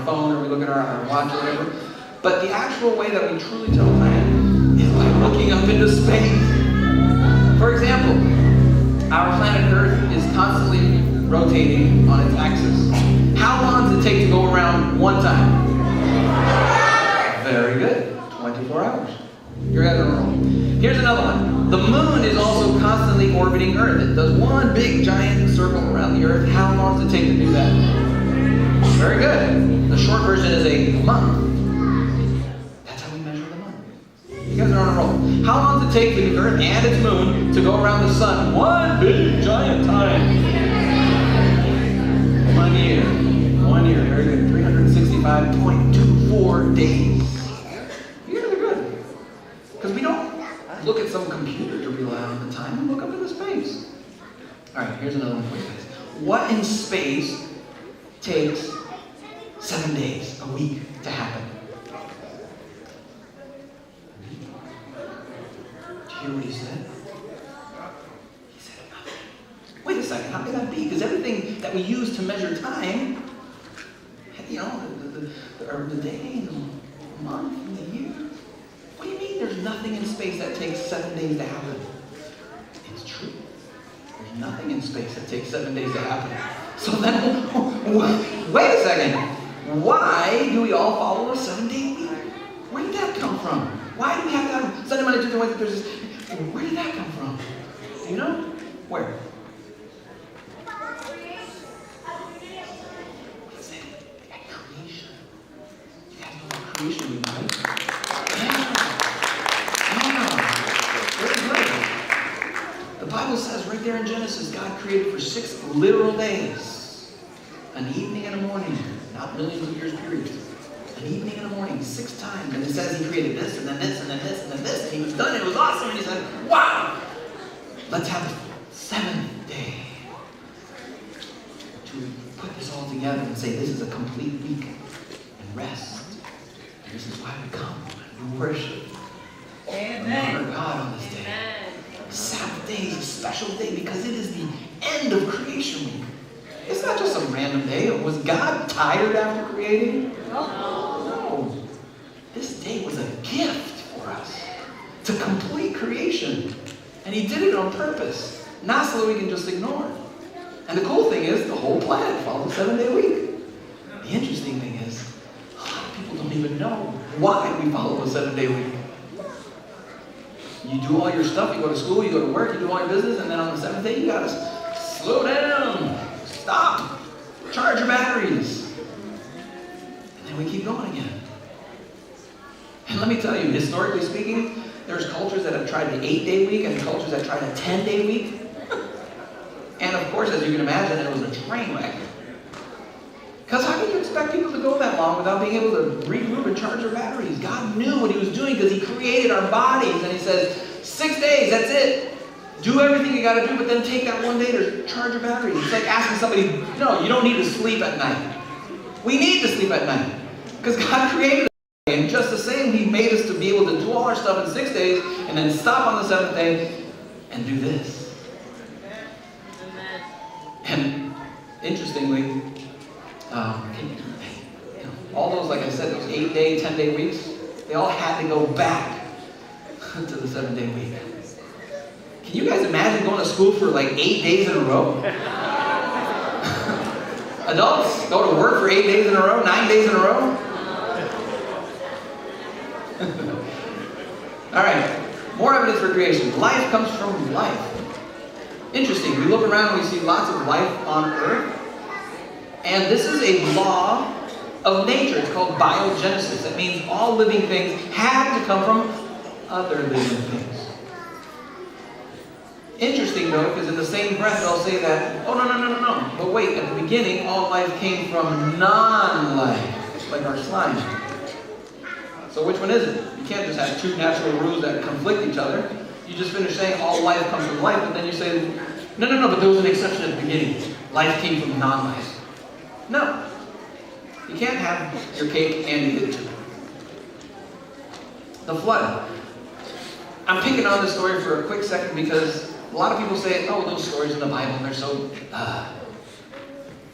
phone or we look at our watch or whatever. But the actual way that we truly tell time is by looking up into space. For example, our planet Earth is constantly rotating on its axis. How long does it take to go around one time? Very good. 24 hours. You're at the roll. Here's another one. The moon is also constantly orbiting Earth. It does one big giant circle around the Earth. How long does it take to do that? Very good. The short version is a month. That's how we measure the month. You guys are on a roll. How long does it take for the Earth and its moon to go around the sun? One big giant time. 1 year. 1 year. Very good. 365.24 days. You guys are good. Because we don't look at some computer to rely on the time and look up into space. All right, here's another one for you guys. What in space takes 7 days, a week, to happen? Did you hear what he said? He said nothing. Wait a second, how could that be? Because everything that we use to measure time, you know, the day, the month, and the year. What do you mean there's nothing in space that takes 7 days to happen? It's true. There's nothing in space that takes 7 days to happen. So then, wait a second. Why do we all follow a 7-day week? Where did that come from? Why do we have to have Sunday, Monday, Tuesday, Wednesday, Thursday? Where did that come from? Do you know? Where? What's it? At creation. You guys know what creation means, right? The Bible says right there in Genesis, God created for 6 literal days. An evening and a morning, not millions of years periods. An evening and a morning, 6 times. And it says he created this, and then this, and then this, and then this. And he was done. It was awesome. And he said, wow, let's have the 7th day to put this all together and say this is a complete week and rest. And this is why we come and worship. Amen. And honor God on this day. Amen. The Sabbath day is a special day because it is the end of creation week. It's not just some random day. Was God tired after creating? No. This day was a gift for us to complete creation. And he did it on purpose, not so that we can just ignore it. And the cool thing is, the whole planet follows a 7-day week. The interesting thing is, a lot of people don't even know why we follow a 7-day week. You do all your stuff, you go to school, you go to work, you do all your business, and then on the 7th day, you gotta slow down, stop, charge your batteries. And then we keep going again. And let me tell you, historically speaking, there's cultures that have tried the 8-day week and cultures that tried a 10-day week. And of course, as you can imagine, it was a train wreck. Because how can you expect people to go that long without being able to regroup and charge their batteries? God knew what he was doing because he created our bodies. And he says, 6 days, that's it. Do everything you got to do, but then take that one day to charge your batteries. It's like asking somebody, no, you don't need to sleep at night. We need to sleep at night. Because God created us. And just the same, he made us to be able to do all our stuff in 6 days and then stop on the 7th day and do this. And interestingly, all those, like I said, those 8-day, 10-day weeks, they all had to go back to the 7-day week. Can you guys imagine going to school for like 8 days in a row? Adults go to work for 8 days in a row, 9 days in a row? All right, more evidence for creation. Life comes from life. Interesting, we look around and we see lots of life on Earth. And this is a law of nature. It's called biogenesis. That means all living things had to come from other living things. Interesting though, because in the same breath they'll say that, oh no. But wait, at the beginning all life came from non-life, like our slime. So which one is it? You can't just have 2 natural rules that conflict each other. You just finish saying all life comes from life, and then you say, no, but there was an exception at the beginning. Life came from non-life. No. You can't have your cake and eat it too. The flood. I'm picking on this story for a quick second because a lot of people say, oh, those stories in the Bible, they're so,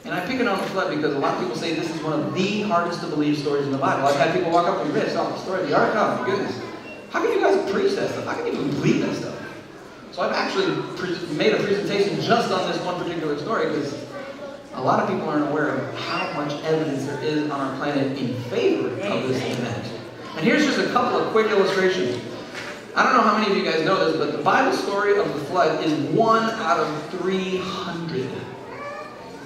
And I'm picking on the flood because a lot of people say this is one of the hardest to believe stories in the Bible. I've had people walk up and this, the story of the ark, oh my goodness. How can you guys preach that stuff? How can you even believe that stuff? So I've actually made a presentation just on this one particular story because a lot of people aren't aware of how much evidence there is on our planet in favor of this event. And here's just a couple of quick illustrations. I don't know how many of you guys know this, but the Bible story of the flood is 1 out of 300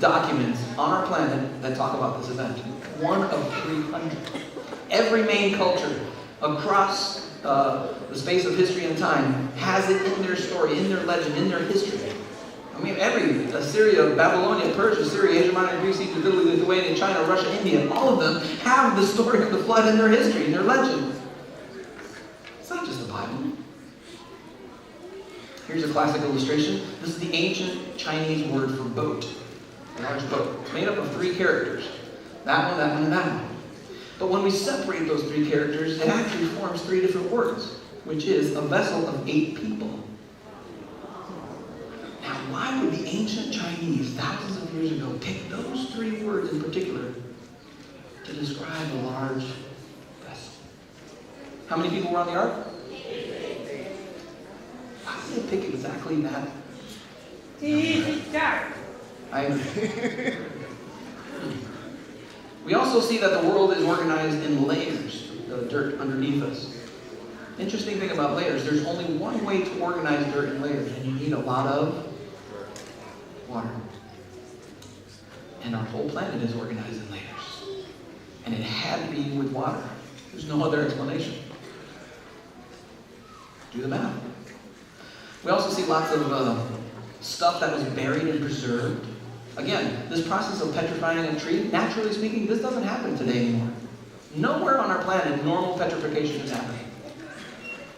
documents on our planet that talk about this event. 1 of 300. Every main culture across the space of history and time has it in their story, in their legend, in their history. I mean, every Assyria, Babylonia, Persia, Syria, Asia Minor, Greece, Egypt, Italy, Lithuania, China, Russia, India, all of them have the story of the flood in their history, in their legend. It's not just the Bible. Here's a classic illustration. This is the ancient Chinese word for boat. A large boat. It's made up of 3 characters. That one, and that one. But when we separate those 3 characters, it actually forms 3 different words, which is a vessel of 8 people. Now, why would the ancient Chinese, thousands of years ago, pick those 3 words in particular to describe a large vessel? How many people were on the ark? 8. Why did they pick exactly that? I agree. We also see that the world is organized in layers, the dirt underneath us. Interesting thing about layers, there's only one way to organize dirt in layers, and you need a lot of water. And our whole planet is organized in layers. And it had to be with water. There's no other explanation. Do the math. We also see lots of stuff that was buried and preserved. Again, this process of petrifying a tree, naturally speaking, this doesn't happen today anymore. Nowhere on our planet normal petrification is happening.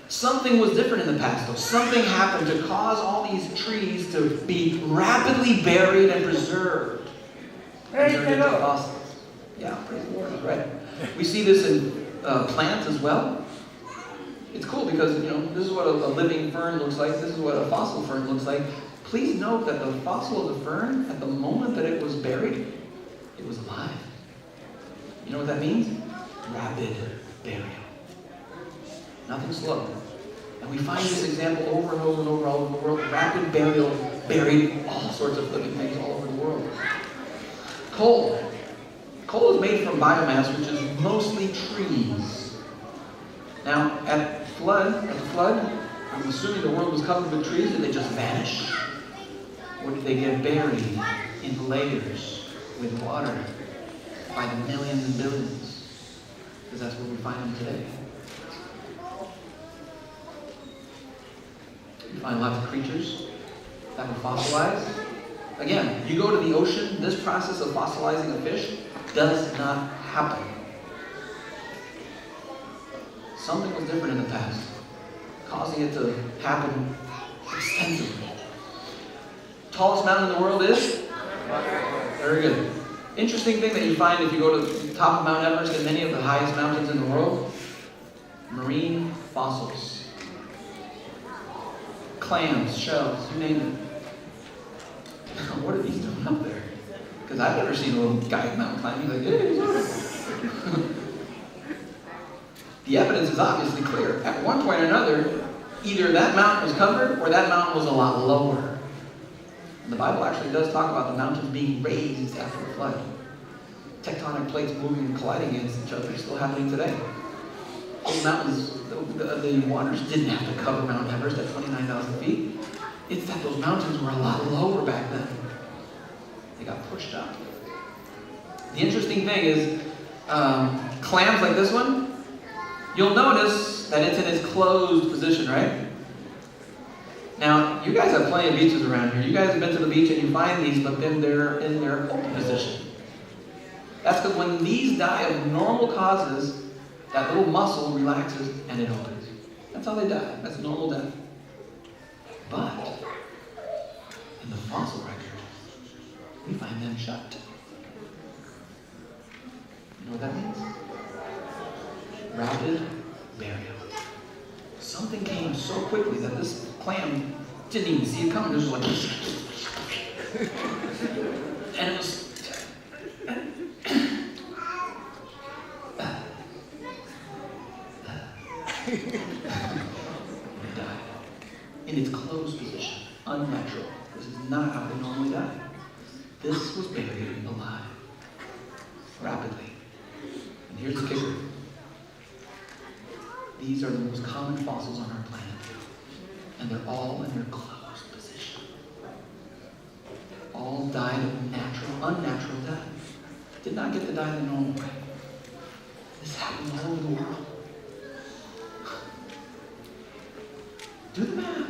Something was different in the past, though. Something happened to cause all these trees to be rapidly buried and preserved. Praise the Lord. Fossils. Yeah, praise the Lord, right? We see this in plants as well. It's cool because, this is what a living fern looks like. This is what a fossil fern looks like. Please note that the fossil of the fern, at the moment that it was buried, it was alive. You know what that means? Rapid burial. Nothing slow. And we find this example over and over and over all over the world. Rapid burial buried all sorts of living things all over the world. Coal. Coal is made from biomass, which is mostly trees. Now, at the flood, I'm assuming the world was covered with trees. Did they just vanish? Or did they get buried in layers with water by the millions and billions? Because that's where we find them today. You find lots of creatures that were fossilized. Again, you go to the ocean, this process of fossilizing a fish does not happen. Something was different in the past, causing it to happen extensively. Tallest mountain in the world is? Very good. Interesting thing that you find if you go to the top of Mount Everest and many of the highest mountains in the world, marine fossils. Clams, shells, you name it. What are these doing up there? Because I've never seen a little guy mountain climbing like, hey, the evidence is obviously clear. At one point or another, either that mountain was covered or that mountain was a lot lower. And the Bible actually does talk about the mountains being raised after the flood. Tectonic plates moving and colliding against each other is still happening today. Those mountains, the waters didn't have to cover Mount Everest at 29,000 feet. It's that those mountains were a lot lower back then. They got pushed up. The interesting thing is, clams like this one, you'll notice that it's in its closed position, right? Now, you guys have plenty of beaches around here. You guys have been to the beach and you find these, but then they're in their open position. That's because when these die of normal causes, that little muscle relaxes and it opens. That's how they die. That's a normal death. But in the fossil record, we find them shut. You know what that means? Rapid burial. Something came so quickly that this clam didn't even see it coming. It was like, and it was. It died in its closed position, unnatural. This is not how they normally die. This was buried alive, rapidly. And here's the kicker. These are the most common fossils on our planet. And they're all in their closed position. All died of unnatural death. Did not get to die the normal way. This happens all over the world. Do the math.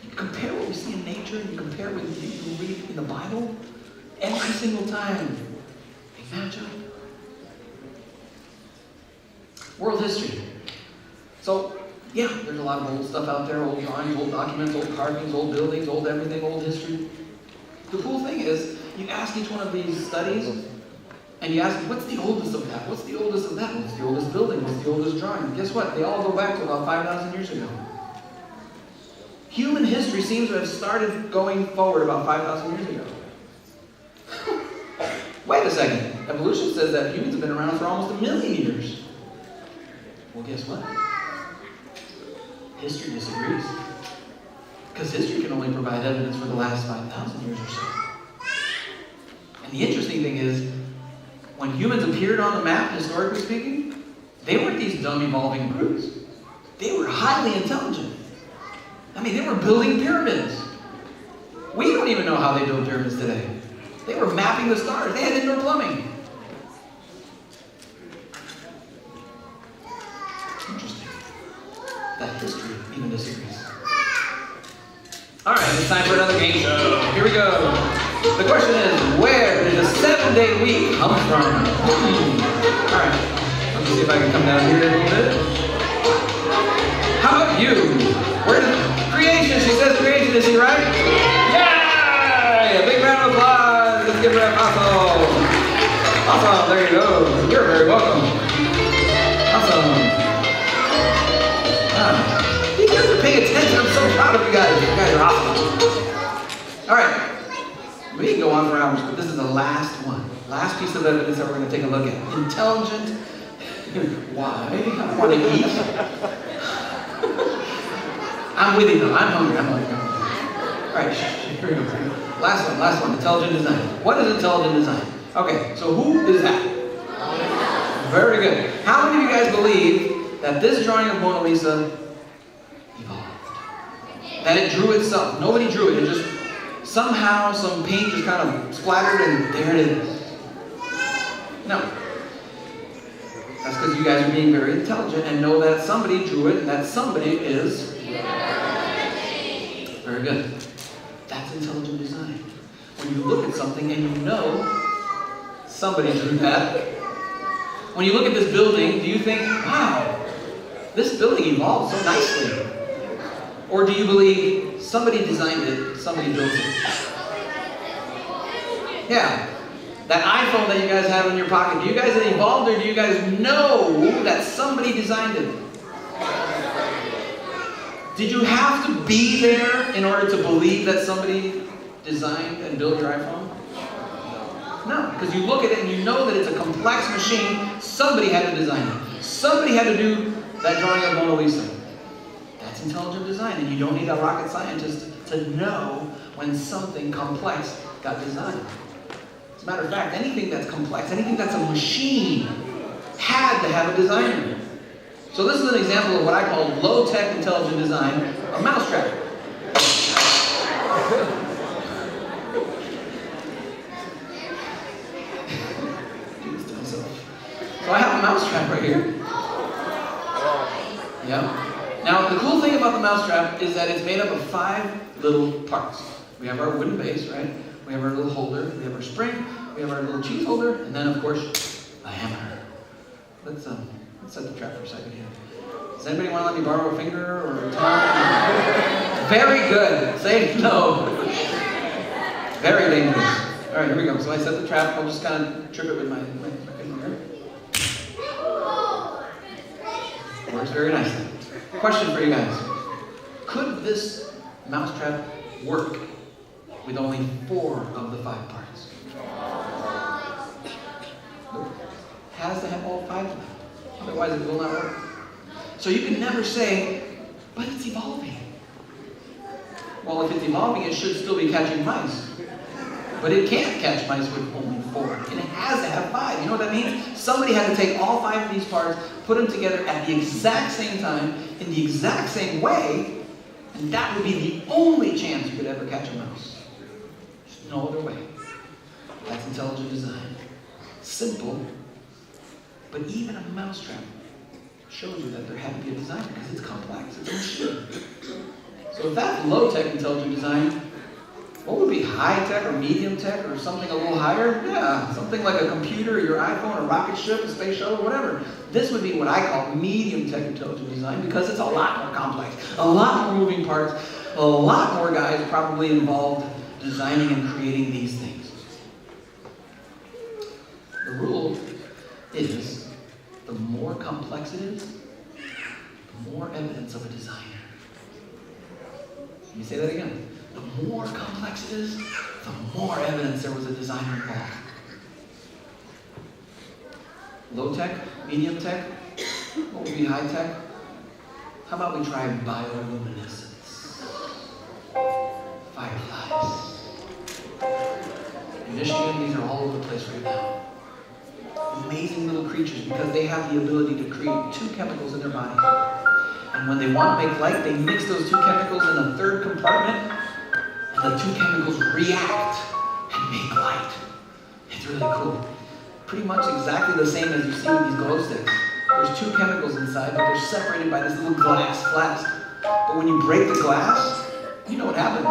You compare what we see in nature, and you compare what you read in the Bible, every single time. Imagine. World history. So, yeah, there's a lot of old stuff out there, old drawings, old documents, old carvings, old buildings, old everything, old history. The cool thing is, you ask each one of these studies, and you ask, what's the oldest of that? What's the oldest of that? What's the oldest building? What's the oldest drawing? Guess what? They all go back to about 5,000 years ago. Human history seems to have started going forward about 5,000 years ago. Wait a second. Evolution says that humans have been around for almost 1 million years. Well, guess what? History disagrees. Because history can only provide evidence for the last 5,000 years or so. And the interesting thing is, when humans appeared on the map, historically speaking, they weren't these dumb evolving brutes. They were highly intelligent. I mean, they were building pyramids. We don't even know how they build pyramids today. They were mapping the stars. They had indoor plumbing. Interesting. That history even disagrees. All right, it's time for another game show. Here we go. The question is, where did the 7-day week come from? All right, let me see if I can come down here a little bit. How about you? Where did creation? She says creation. Is he right? Yeah! A big round of applause. Let's give her an awesome. Awesome. There you go. You're very welcome. Awesome. You guys are paying attention. I'm so proud of you guys. You guys are awesome. All right. We can go on for hours, but this is the last one. Last piece of evidence that we're going to take a look at. Intelligent. Why? I want to eat. I'm with you though. I'm hungry. All right. Here we go. Last one. Intelligent design. What is intelligent design? Okay, so who is that? Very good. How many of you guys believe that this drawing of Mona Lisa evolved? That it drew itself? Nobody drew it. It just somehow some paint just kind of splattered and there it is. No. That's because you guys are being very intelligent and know that somebody drew it and that somebody is very good. That's intelligent design. When you look at something and you know somebody drew that. When you look at this building, do you think, wow, this building evolved so nicely? Or do you believe somebody designed it, somebody built it? Yeah. That iPhone that you guys have in your pocket, do you guys evolved or do you guys know that somebody designed it? Did you have to be there in order to believe that somebody designed and built your iPhone? No, because you look at it and you know that it's a complex machine. Somebody had to design it. Somebody had to do that drawing of Mona Lisa. That's intelligent design, and you don't need a rocket scientist to know when something complex got designed. As a matter of fact, anything that's complex, anything that's a machine, had to have a designer. So this is an example of what I call low-tech intelligent design, a mousetrap. So I have a mousetrap right here. Yeah. Now the cool thing about the mousetrap is that it's made up of 5 little parts. We have our wooden base, right? We have our little holder. We have our spring. We have our little cheese holder, and then of course a hammer. Let's set the trap for a second here. Does anybody want to let me borrow a finger or a tongue? Very good. Say no. Very dangerous. All right, here we go. So I set the trap. I'll just kind of trip it with my finger. Works very nicely. Question for you guys. Could this mousetrap work with only 4 of the 5 parts? Nope. Has to have all 5 of them. Otherwise it will not work. So you can never say, but it's evolving. Well, if it's evolving, it should still be catching mice. But it can't catch mice with only 4. And it has to have 5. You know what that means? Somebody had to take all 5 of these parts, put them together at the exact same time, in the exact same way, and that would be the only chance you could ever catch a mouse. There's no other way. That's intelligent design. Simple, but even a mousetrap shows you that there had to be a designer because it's complex. It's a machine. So if that's low-tech intelligent design, what would be high-tech or medium-tech or something a little higher? Yeah, something like a computer, your iPhone, a rocket ship, a space shuttle, whatever. This would be what I call medium-tech intelligent design because it's a lot more complex, a lot more moving parts, a lot more guys probably involved designing and creating these things. The rule is the more complex it is, the more evidence of a designer. Let me say that again. The more complex it is, the more evidence there was a designer involved. Low tech, medium tech, what would be high tech? How about we try bioluminescence? Fireflies. In Michigan, these are all over the place right now. Amazing little creatures because they have the ability to create 2 chemicals in their body. And when they want to make light, they mix those 2 chemicals in a 3rd compartment, and the 2 chemicals react and make light. It's really cool. Pretty much exactly the same as you see with these glow sticks. There's 2 chemicals inside, but they're separated by this little glass flask. But when you break the glass, you know what happens.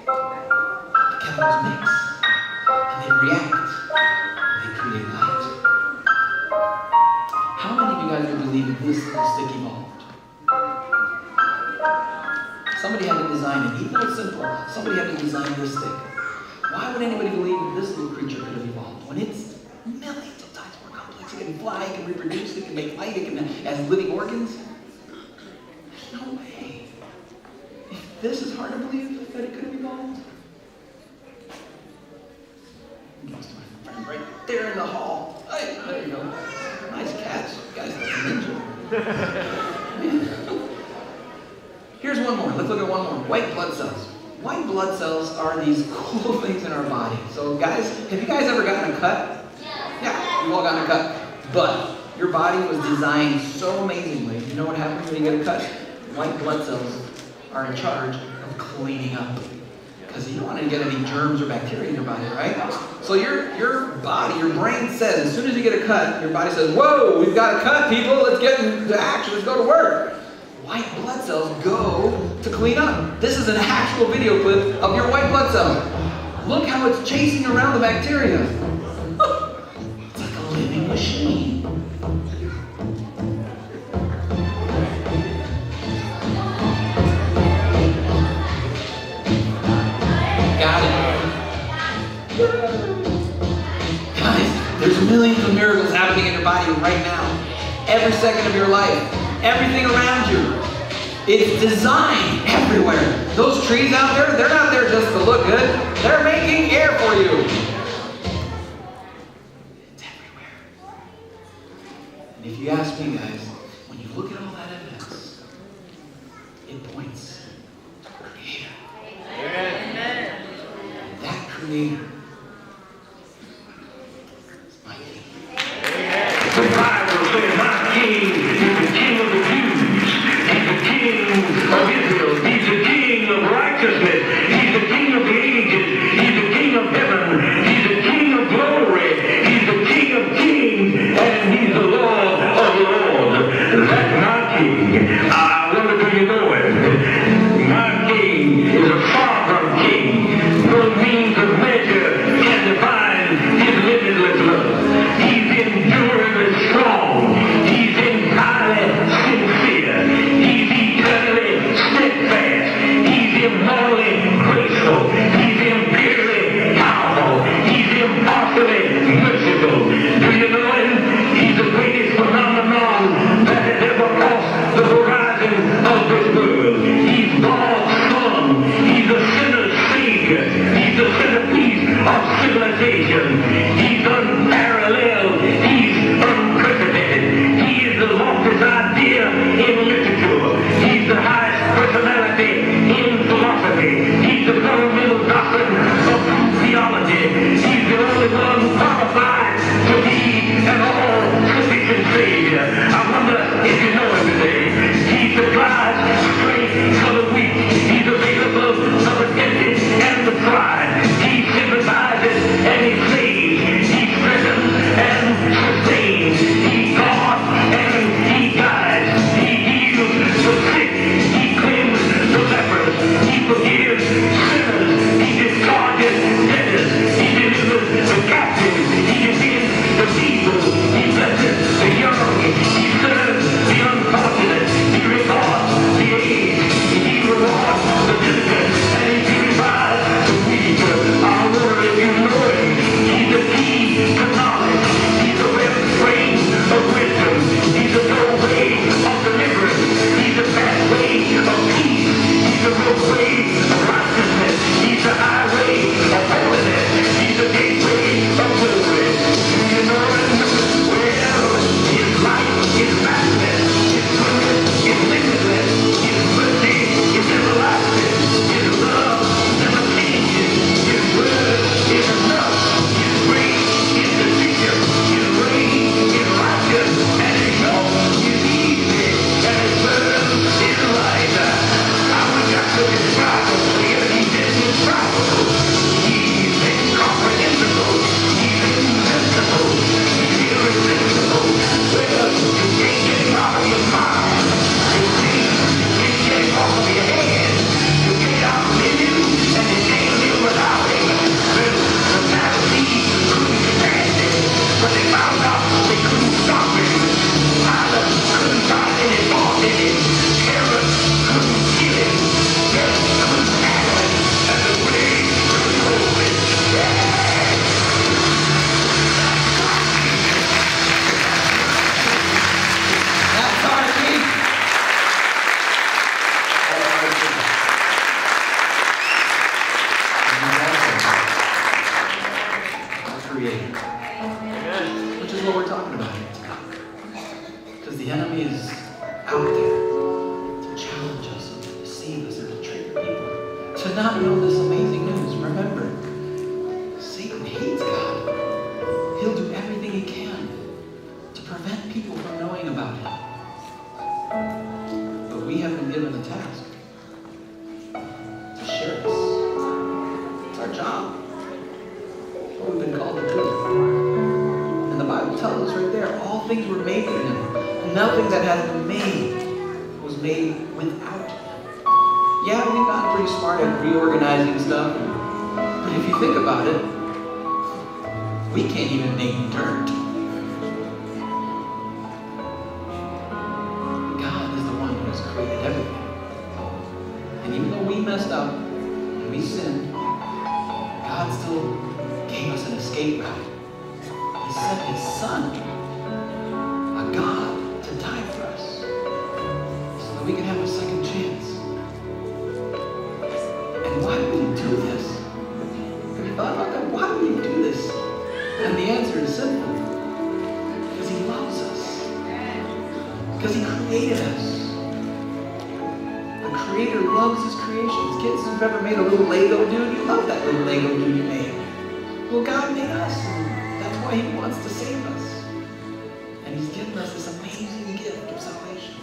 The atoms mix, and they react, and they create light. How many of you guys would believe that this stick evolved? Somebody had to design it. Even though it's simple, somebody had to design this stick. Why would anybody believe that this little creature could have evolved when it's millions of times more complex? It can fly, it can reproduce, it can make light, it has living organs? There's no way. If this is hard to believe that it could have evolved, next to my friend right there in the hall. Hey, there you go. Nice catch. You guys like a ninja. Here's one more. Let's look at one more. White blood cells. White blood cells are these cool things in our body. So guys, have you guys ever gotten a cut? Yeah, you've all gotten a cut. But your body was designed so amazingly. You know what happens when you get a cut? White blood cells are in charge of cleaning up. Because you don't want to get any germs or bacteria in your body, right? So your body, your brain says, as soon as you get a cut, your body says, whoa, we've got a cut, people. Let's get into action. Let's go to work. White blood cells go to clean up. This is an actual video clip of your white blood cell. Look how it's chasing around the bacteria. It's like a living machine. Got it. Guys, there's millions of miracles happening in your body right now. Every second of your life. Everything around you. It's designed everywhere. Those trees out there, they're not there just to look good. They're making air for you. It's everywhere. And if you ask me, guys, when you look at all that evidence, it points to the Creator. Amen. And that Creator is my King. The Bible says, my King is the King of the Jews. He's the King of Israel. He's the King of righteousness. He's the King of the ages. He's the King of heaven. He's the King of glory. He's the King of kings. And he's the Lord of lords. That's my King. I wonder do you know it? My King is a sovereign King. No means of measure can define his limitless love. He's enduringly strong. He's entirely sincere. He's eternally steadfast. He's immortally graceful. He's imperially powerful. He's impartially merciful. Do you know him? He's the greatest phenomenon that has ever crossed the horizon of this world. He's God's Son. He's the sinner's Savior. He's the centerpiece of civilization. He's unparalleled. He's unprecedented. He is the loftiest idea in literature. He's the highest personality in philosophy. He's the fundamental doctrine of theology. He's the only one qualified to be an all-sufficient Savior. I wonder if you know him today. He supplies strength for the weak. He's available for the tempted and the tried. He sympathizes and he saves. He the enemy is out there to challenge us, or to deceive us, or to trick people to not know this amazing news. Remember, Satan hates God. He'll do everything he can to prevent people from knowing about him. But we have been given a task to share this. It's our job. It's what we've been called to do. And the Bible tells us right there, all things were made through him. And nothing that has been made was made without him. Yeah, we've gotten pretty smart at reorganizing stuff. But if you think about it, we can't even make dirt. God is the one who has created everything. And even though we messed up and we sinned, God still gave us an escape route. He sent his son, a God, to die for us so that we can have a second chance. And why would he do this? Have you thought about that? Why would he do this? And the answer is simple. Because he loves us. Because he created us. The Creator loves his creations. Kids, if you've ever made a little Lego dude, you love that little Lego dude you made. Well, God made us, and that's why he wants to save us. And he's given us this amazing gift of salvation.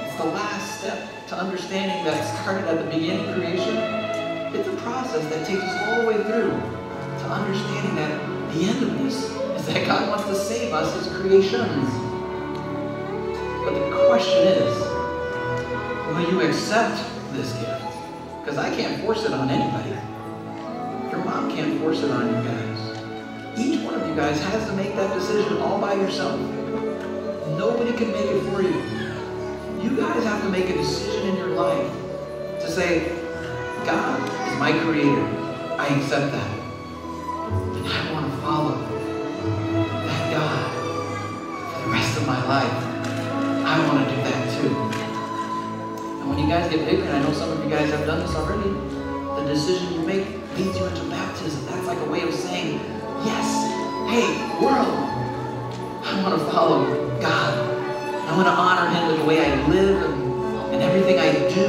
It's the last step to understanding that started at the beginning of creation. It's a process that takes us all the way through to understanding that the end of this is that God wants to save us, his creations. But the question is, will you accept this gift? Because I can't force it on anybody. Your mom can't force it on you guys. Each one of you guys has to make that decision all by yourself. Nobody can make it for you. You guys have to make a decision in your life to say, God is my creator. I accept that. And I want to follow that God for the rest of my life. I want to do that too. And when you guys get bigger, and I know some of you guys have done this already, the decision you make leads you into baptism. That's like a way of saying, yes, hey, world, I want to follow God. I want to honor him with the way I live and everything I do.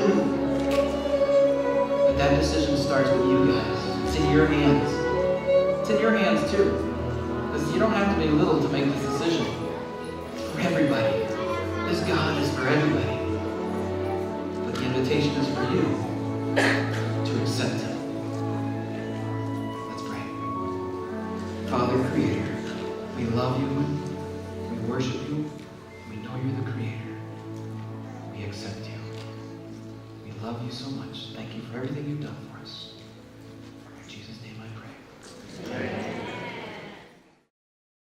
But that decision starts with you guys. It's in your hands. It's in your hands too. Because you don't have to be little to make this decision. It's for everybody. This God is for everybody. But the invitation is for you to accept him. Let's pray. Father, Creator, we love you. We worship you. We know you're the Creator. We accept you. We love you so much. Thank you for everything you've done for us.